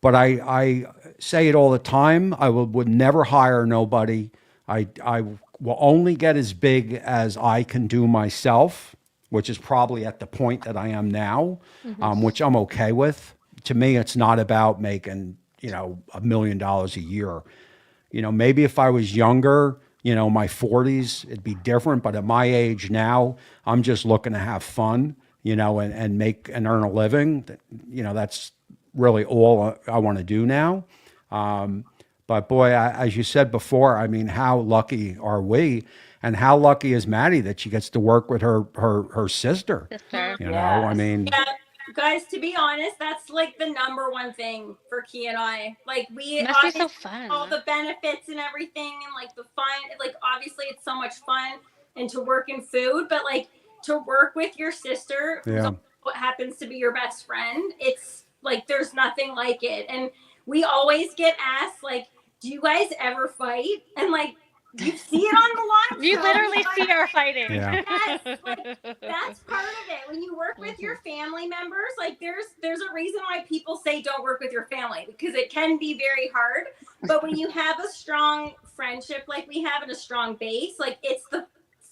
But I say it all the time. I would never hire nobody. I will only get as big as I can do myself, which is probably at the point that I am now, which I'm okay with. To me, it's not about making, you know, $1 million a year. You know, maybe if I was younger, you know, my 40s, it'd be different. But at my age now, I'm just looking to have fun, you know, and make and earn a living. You know, that's really all I want to do now. But boy, as you said before, I mean, how lucky are we? And how lucky is Maddie that she gets to work with her sister? Sister. You know, I Yes. mean, Yeah, guys, to be honest, that's like the number one thing for Key and I. Like we It must be so obviously fun. all the benefits and everything and like the fun, like obviously it's so much fun and to work in food, but like to work with your sister who's Yeah. what happens to be your best friend, it's like there's nothing like it. And we always get asked like, do you guys ever fight? And like you see it on the live You show. literally Like, see our fighting. Yeah. Yes, that's part of it. When you work with your family members, like there's a reason why people say don't work with your family because it can be very hard. But when you have a strong friendship like we have and a strong base, like it's the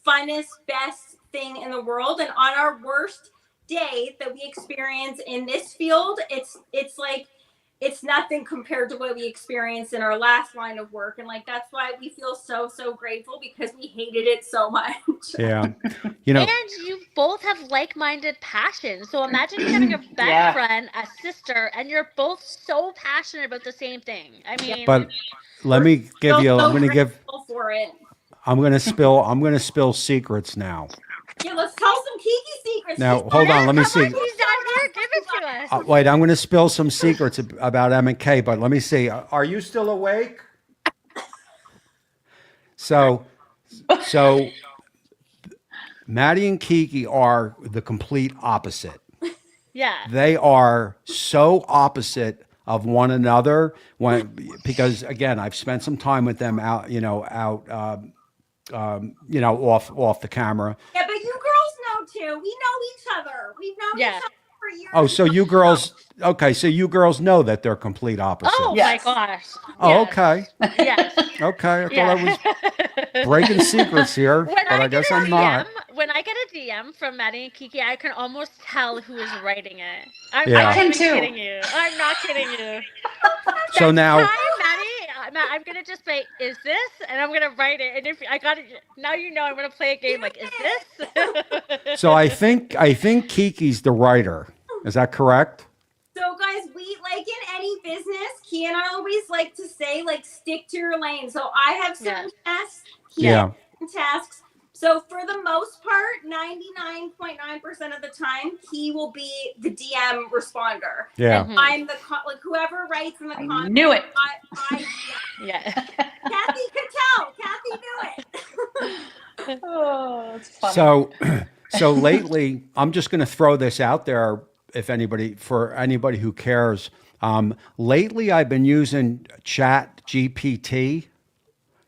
funnest, best thing in the world. And on our worst day that we experience in this field, it's like it's nothing compared to what we experienced in our last line of work. And like that's why we feel so grateful because we hated it so much. Yeah. You know, And you both have like-minded passions. So imagine you having a best Yeah. friend, a sister, and you're both so passionate about the same thing. I mean, but let me give you, I'm going to give, grateful for it. I'm going to spill secrets now. Yeah, let's tell some Kiki secrets. Now, She's hold not on, let me see. he's not here. Give it to us. Wait, I'm going to spill some secrets about M&K, but let me see. Are you still awake? So Maddie and Kiki are the complete opposite. Yeah. They are so opposite of one another because again, I've spent some time with them out, you know, off the camera. Yeah, but you girls know too. We know each other. We've known Yeah. each other for years. Oh, so you girls, okay, so you girls know that they're complete opposites. Oh Yes. my gosh. Oh, Yes. okay. Yes. Okay, I thought Yeah. I was breaking secrets here, but I guess I'm not. When I get a DM from Maddie and Kiki, I can almost tell who is writing it. I'm Yeah. not I can even too. kidding you. I'm not kidding you. So now, Hi, Maddie. I'm gonna just say, "Is this?" and I'm gonna write it. And if I got it, now you know I'm gonna play a game like, "Is this?" so I think Kiki's the writer. Is that correct? So guys, we like in any business, Key and I always like to say, like, stick to your lane. So I have certain tasks, Key Yeah. has certain tasks. So for the most part, 99.9% of the time, he will be the DM responder. Yeah. And I'm the like whoever writes in the I comments. knew it. I Yeah. Kathy could tell. Kathy knew it. Oh, it's funny. So lately, I'm just going to throw this out there if anybody, for anybody who cares. Lately, I've been using Chat GPT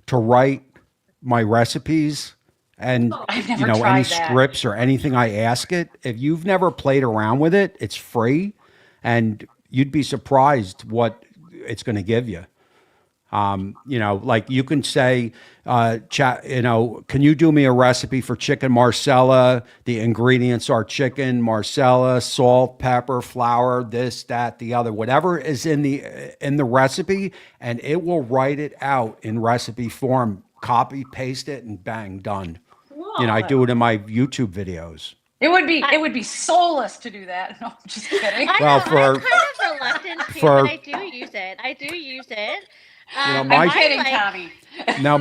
to write my recipes and I've never any tried that. scripts or anything I ask it. If you've never played around with it, it's free, and you'd be surprised what it's going to give you. Like you can say, chat, can you do me a recipe for chicken marsala? The ingredients are chicken, marsala, salt, pepper, flour, this, that, the other, whatever is in the recipe, and it will write it out in recipe form, copy, paste it, and bang, done. Whoa. I do it in my YouTube videos. It would be soulless to do that. No, I'm just kidding. I Well, know, for- I'm kind of reluctant to, for- but I do use it. I'm my- kidding, Tommy. Now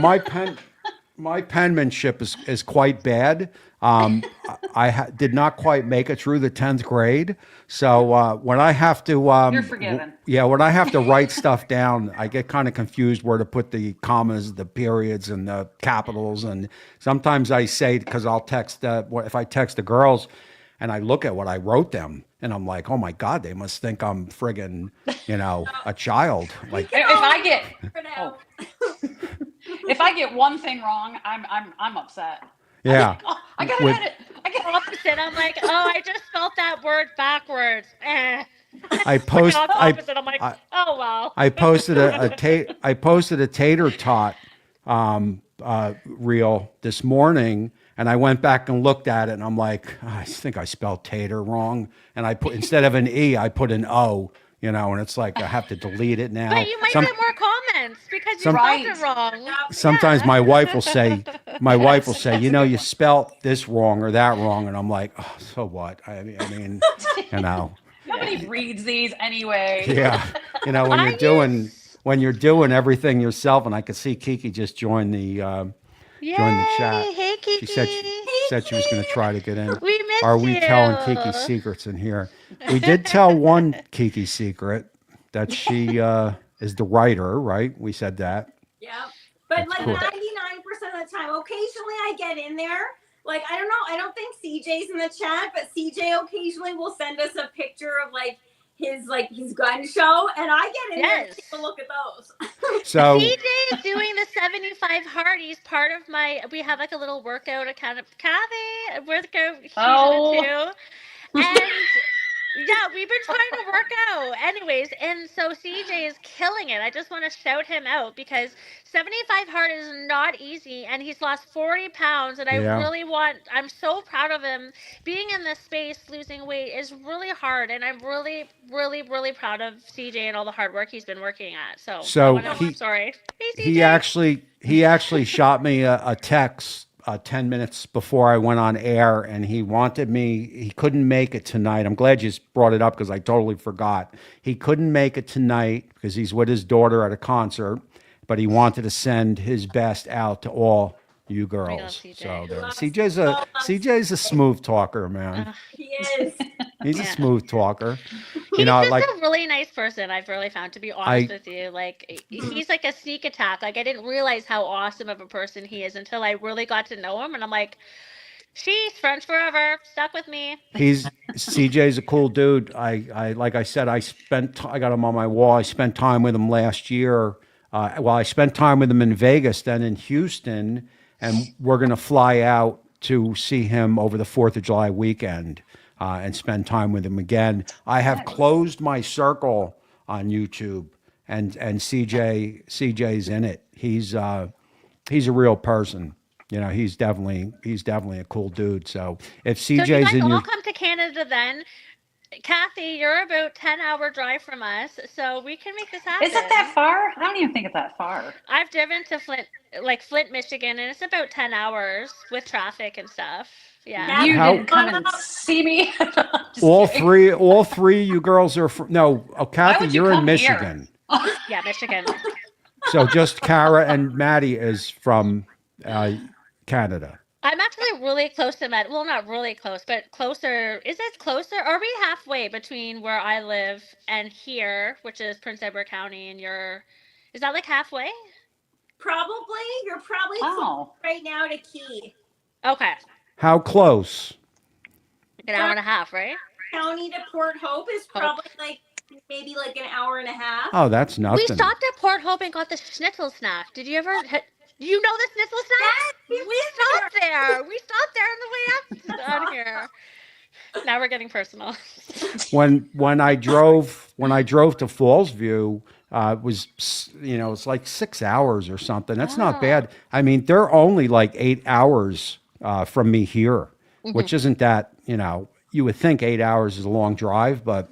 my penmanship is quite bad. I did not quite make it through the 10th grade, so when I have to, You're forgiven. when I have to write stuff down, I get kind of confused where to put the commas, the periods, and the capitals, and sometimes I say, because I'll text if I text the girls, and I look at what I wrote them, and I'm like, oh my God, they must think I'm friggin', a child. Like, If I get one thing wrong, I'm upset. yeah. I gotta With- edit. I gotta opposite. I'm like, oh, I just spelled that word backwards. I post. Opposite. I'm like, oh well. I posted a tater tot reel this morning, and I went back and looked at it, and I'm like, I think I spelled tater wrong, and I put, instead of an E, I put an O. And it's like I have to delete it now. But you might get more comments because you spelled it wrong. Sometimes my wife will say, you spelt this wrong or that wrong, and I'm like, oh, so what? I mean, Nobody reads these anyway. Yeah, when you're doing everything yourself, and I could see Kiki just join the chat. Hey, Kiki. She said she was going to try to get in. We missed Are we you. telling Kiki's secrets in here? We did tell one Kiki secret, that she is the writer, right? We said that. Yeah. But That's like cool. 99% of the time, occasionally I get in there. Like, I don't know. I don't think CJ's in the chat, but CJ occasionally will send us a picture of his gun show, and I get in there and take a look at those. So CJ is doing the 75 hard. He's part of we have like a little workout account. Kathy, workout, she's in it too. And yeah, we've been trying to work out. Anyways, and so CJ is killing it. I just want to shout him out because 75 hard is not easy, and he's lost 40 pounds, and I'm so proud of him. Being in this space, losing weight is really hard, and I'm really, really, really proud of CJ and all the hard work he's been working at. So sorry. Hey, CJ. He actually shot me a text 10 minutes before I went on air, and he couldn't make it tonight. I'm glad you brought it up because I totally forgot. He couldn't make it tonight because he's with his daughter at a concert, but he wanted to send his best out to all you girls. So CJ's a smooth talker, man. He is. He's a smooth talker. He's just a really nice person, I've really found, to be honest with you. Like, he's like a sneak attack. Like, I didn't realize how awesome of a person he is until I really got to know him, and I'm like, she's friends forever, stuck with me. CJ's a cool dude. I like I said, I got him on my wall. I spent time with him last year. I spent time with him in Vegas, then in Houston, and we're going to fly out to see him over the 4th of July weekend and spend time with him again. I have closed my circle on YouTube, and CJ's in it. He's a real person. He's definitely a cool dude. So if CJ's so you guys in all come to Canada then. Kathy, you're about 10-hour drive from us, so we can make this happen. Is it that far? I don't even think it's that far. I've driven to Flint, Michigan, and it's about 10 hours with traffic and stuff. Yeah. You didn't come and see me. all three you girls are from, no, Kathy, you're in Michigan. Yeah, Michigan. So just Kara and Maddie is from Canada. I'm actually really close to Med. Well, not really close, but closer. Is it closer? Are we halfway between where I live and here, which is Prince Edward County, and your? Is that like halfway? Probably. You're probably close Oh, right now to Key. Okay, How close? an hour and a half, right? County to Port Hope is Hope. probably like maybe like an hour and a half. Oh, that's We nothing. stopped at Port Hope and got the schnitzel snack. Did you ever? You know the schnitzel snack? Yes, We stopped there. We stopped there on the way up on here. Now we're getting personal. When I drove to Fallsview, it was it's like 6 hours or something. That's not Oh. bad. I mean, they're only like 8 hours from me here, which isn't that you would think 8 hours is a long drive, but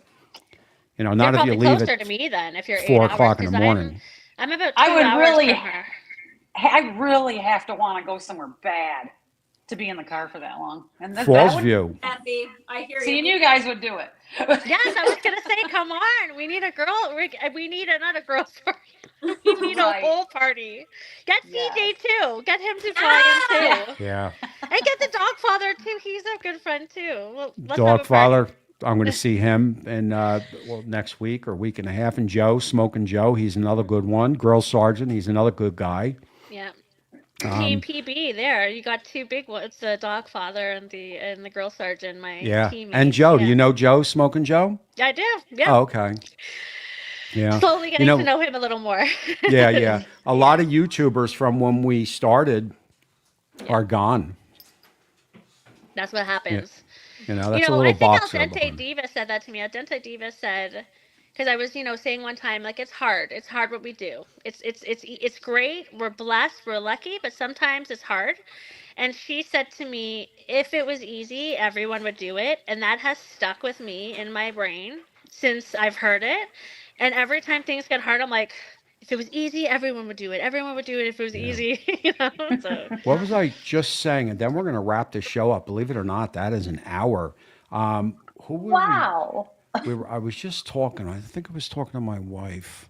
You're not if you probably leave closer at to me then if you're 4 8 hours. o'clock in the 'Cause morning. I'm about 2 I would hours really, from her. I really have to want to go somewhere bad to be in the car for that long. And that would, Fallsview. Effie, I hear seeing you. you guys would do it. Yes, I was gonna say, come on, we need a girl. We need another girl party. We need Right. a whole party. Get Yes. CJ too. Get him to fly in Yeah. too, Yeah. and get the dog father too. He's a good friend too. Well, let's have a Dog party. father. I'm going to see him in next week or week and a half. And Joe, Smoking Joe, he's another good one. Girl Sergeant, he's another good guy. Yeah. Team PB there. You got two big ones, the dog father and the girl sergeant, my Yeah. teammate. And Joe, do Yeah. you know Joe, Smoking Joe? I do. Yeah. Oh, okay. Yeah. Slowly getting to know him a little more. Yeah. A lot of YouTubers from when we started are gone. That's what happens. That's You a know, little I think box. Al Dente Diva said that to me. Al Dente Diva said, because I was, saying one time, like, it's hard. It's hard what we do. It's great. We're blessed. We're lucky, but sometimes it's hard. And she said to me, if it was easy, everyone would do it. And that has stuck with me in my brain since I've heard it. And every time things get hard, I'm like, if it was easy, everyone would do it. Everyone would do it if it was easy. So. What was I just saying? And then we're going to wrap this show up. Believe it or not, that is an hour. Who were Wow. I was just talking. I think I was talking to my wife.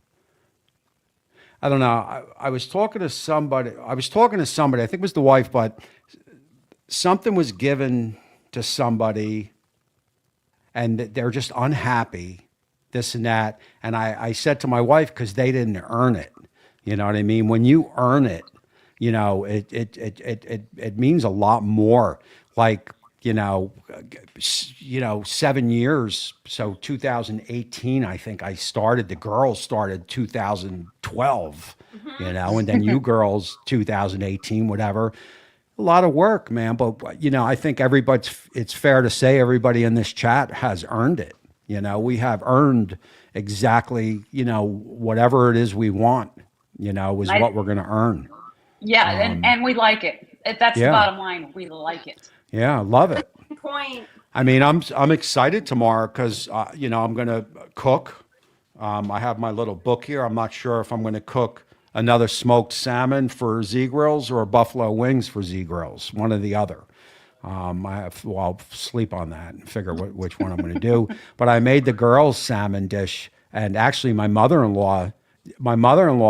I don't know. I was talking to somebody. I think it was the wife, but something was given to somebody and they're just unhappy, this and that. And I said to my wife, because they didn't earn it. You know what I mean? When you earn it, it means a lot more. Like, 7 years. So 2018, I think I started. The girls started 2012, and then you girls 2018, whatever. A lot of work, man. But I think it's fair to say everybody in this chat has earned it. We have earned exactly, whatever it is we want, is what we're going to earn. Yeah, and we like it. That's the Yeah. bottom line. We like it. Yeah, I love it. Point. I mean, I'm excited tomorrow because I'm going to cook. I have my little book here. I'm not sure if I'm going to cook another smoked salmon for Z Grills or buffalo wings for Z Grills, one or the other. I'll sleep on that and figure which one I'm going to do. But I made the girls' salmon dish, and actually, my mother-in-law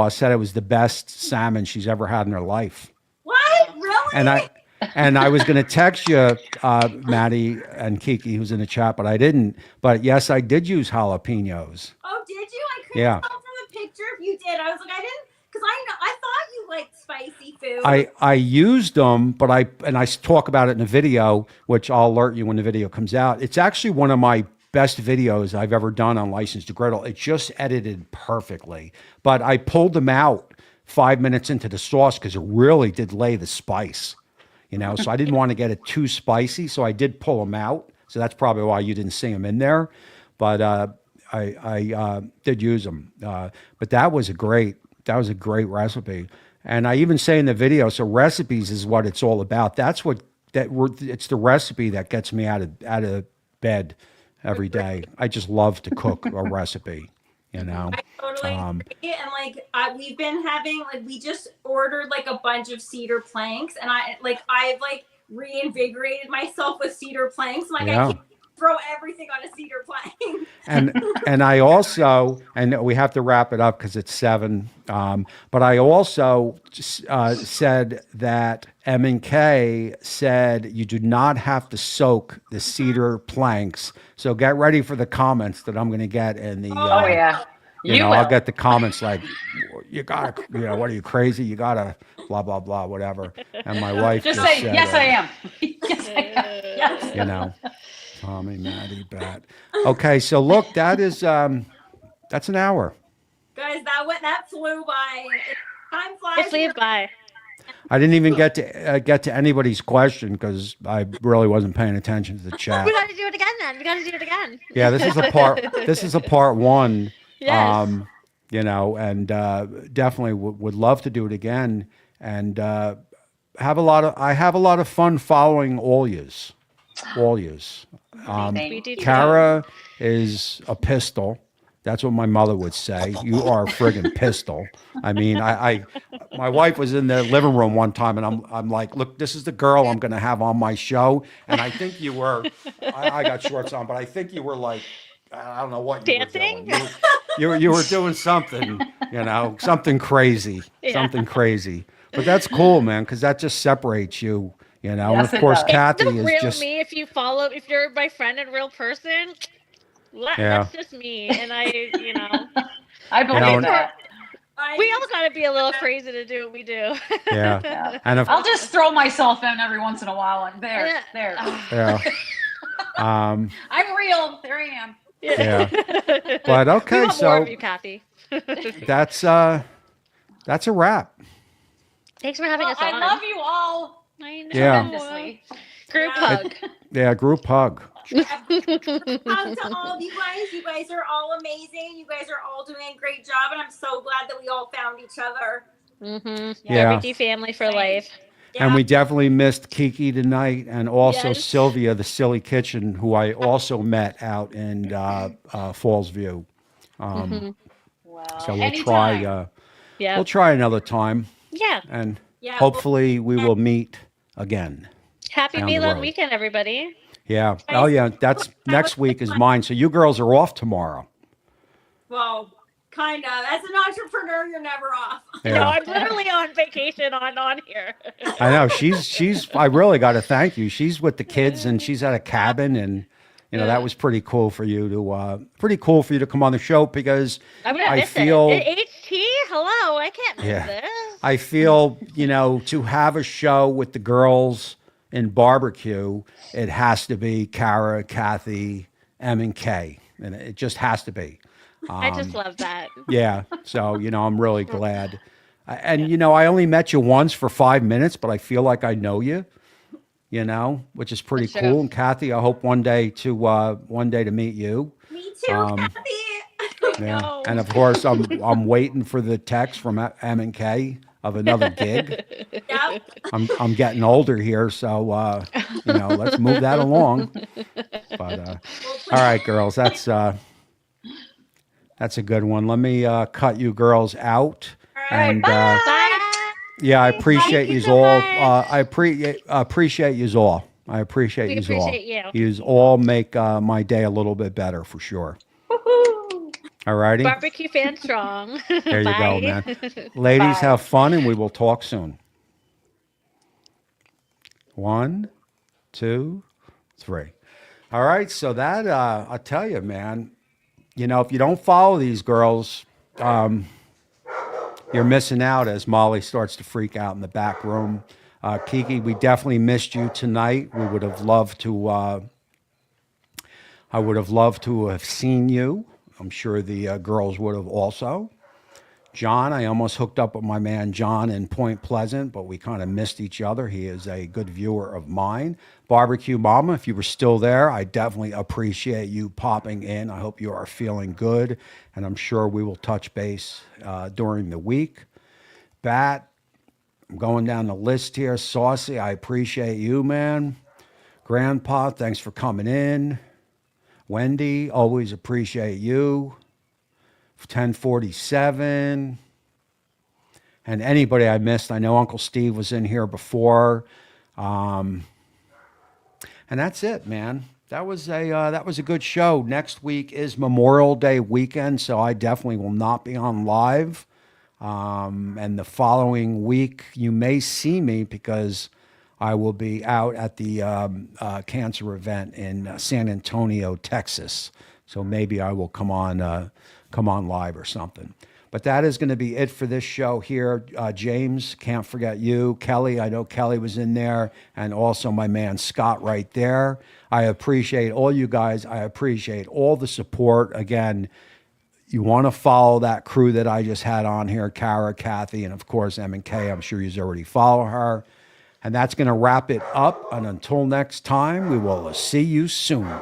said it was the best salmon she's ever had in her life. What? Really? And I was going to text you, Maddie and Kiki, who's in the chat, but I didn't. But yes, I did use jalapenos. Oh, did you? I couldn't Yeah. tell from the picture if you did. I was like, I didn't, because I thought you liked spicy food. I used them, but I talk about it in a video, which I'll alert you when the video comes out. It's actually one of my best videos I've ever done on License to Griddle. It's just edited perfectly, but I pulled them out 5 minutes into the sauce because it really did lay the spice. So I didn't want to get it too spicy, so I did pull them out. So that's probably why you didn't see them in there, but I did use them. But that was a great recipe, and I even say in the video. So recipes is what it's all about. It's the recipe that gets me out of bed every day. I just love to cook a recipe. I totally agree. And we've been having we just ordered a bunch of cedar planks, and I've reinvigorated myself with cedar planks. Yeah. throw everything on a cedar plank. And I also, and we have to wrap it up because it's 7. But I also said that M&K said you do not have to soak the cedar planks. So get ready for the comments that I'm going to get in the. Oh yeah. You know, I'll will. get the comments like, you gotta, you know, what are you crazy? You gotta, blah blah blah, whatever. And my wife Just just say said, yes, I am. Yes, I am. Yes. you know, Tommy, Maddie, Bat. Okay, so look, that's an hour. Guys, that flew by. Time flies. It flew by. I didn't even get to anybody's question because I really wasn't paying attention to the chat. We got to do it again then. We got to do it again. Yeah, this is a part 1. Yes. You know, and definitely would love to do it again, and I have a lot of fun following all yous. Thank do you. too. Kara is a pistol. That's what my mother would say. You are a friggin' pistol. I mean, my wife was in the living room one time, and I'm like, look, this is the girl I'm going to have on my show. And I think you were, I got shorts on, but I think you were like, I don't know what you Dancing? were doing. You were doing something, you know, something crazy, something crazy. But that's cool, man, because that just separates you, you know. Yes, and of it course, does. Kathy It's the is real just. me. If you're my friend in real person, Yeah. that's just me. And you know, I believe You know, that. we all got to be a little crazy to do what we do. Yeah. Yeah. And of I'll just throw myself in every once in a while. Like there. yeah. I'm real. There I am. Yeah. But We okay, want more so of you, Kathy. that's a wrap. Thanks for having Well, us on. I love you all I know. Yeah. tremendously. Group Yeah. hug. Yeah, group hug. Hug to all of you guys. You guys are all amazing. You guys are all doing a great job, and I'm so glad that we all found each other. Yeah. BBQ family for life. And we definitely missed Kiki tonight, and also Yes. Sylvia, the Silly Kitchen, who I also met out in Falls View. Well, So we'll anytime. try. Yeah. We'll try another time, Yeah. and Yeah. hopefully we will meet again. Happy Down the Milan road. weekend, everybody. Yeah. Oh yeah. That's next week is mine. So you girls are off tomorrow. Well, kind of. As an entrepreneur, you're never off. No, Yeah. I'm literally on vacation on here. I know she's. I really got to thank you. She's with the kids and she's at a cabin, and you know that was pretty cool for you to come on the show because I'm gonna I miss feel. it. HT, hello. I can't miss Yeah. this. I feel, you know, to have a show with the girls in barbecue, it has to be Kara, Kathy, M&K, and it just has to be. I just love that. Yeah. So, you know, I'm really glad. And, you know, I only met you once for 5 minutes, but I feel like I know you, you know, which is pretty That's cool. true. And Kathy, I hope one day to meet you. Me too, Kathy. Yeah. No. And of course, I'm waiting for the text from M&K of another gig. Yep. I'm getting older here, so you know, let's move that along. But all right, girls, that's a good one. Let me cut you girls out. All right, And Bye. yeah, I appreciate Thank you you so all. much. I appreciate you all. I appreciate We you all. appreciate you. You all make my day a little bit better for sure. All righty. Barbecue fan strong. There you go, Bye. man. Ladies, Bye. have fun, and we will talk soon. 1, 2, 3. All right, so that I'll tell you, man. You know, if you don't follow these girls, you're missing out. As Molly starts to freak out in the back room. Kiki, we definitely missed you tonight. We would have loved to. I would have loved to have seen you. I'm sure the girls would have also. John, I almost hooked up with my man John in Point Pleasant, but we kind of missed each other. He is a good viewer of mine. Barbecue Mama, if you were still there, I definitely appreciate you popping in. I hope you are feeling good, and I'm sure we will touch base during the week. Bat, I'm going down the list here. Saucy, I appreciate you, man. Grandpa, thanks for coming in. Wendy, always appreciate you. 1047. And anybody I missed, I know Uncle Steve was in here before. And that's it, man. That was a good show. Next week is Memorial Day weekend, so I definitely will not be on live. And the following week, you may see me because I will be out at the cancer event in San Antonio, Texas. So maybe I will come on live or something. But that is going to be it for this show here. James, can't forget you. Kelly, I know Kelly was in there, and also my man Scott right there. I appreciate all you guys. I appreciate all the support. Again, you want to follow that crew that I just had on here, Kara, Kathy, and of course M and K. I'm sure you already follow her. And that's going to wrap it up. And until next time, we will see you soon.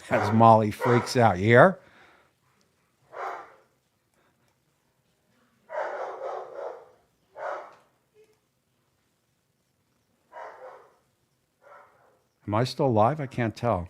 As Molly freaks out. You hear? Am I still live? I can't tell.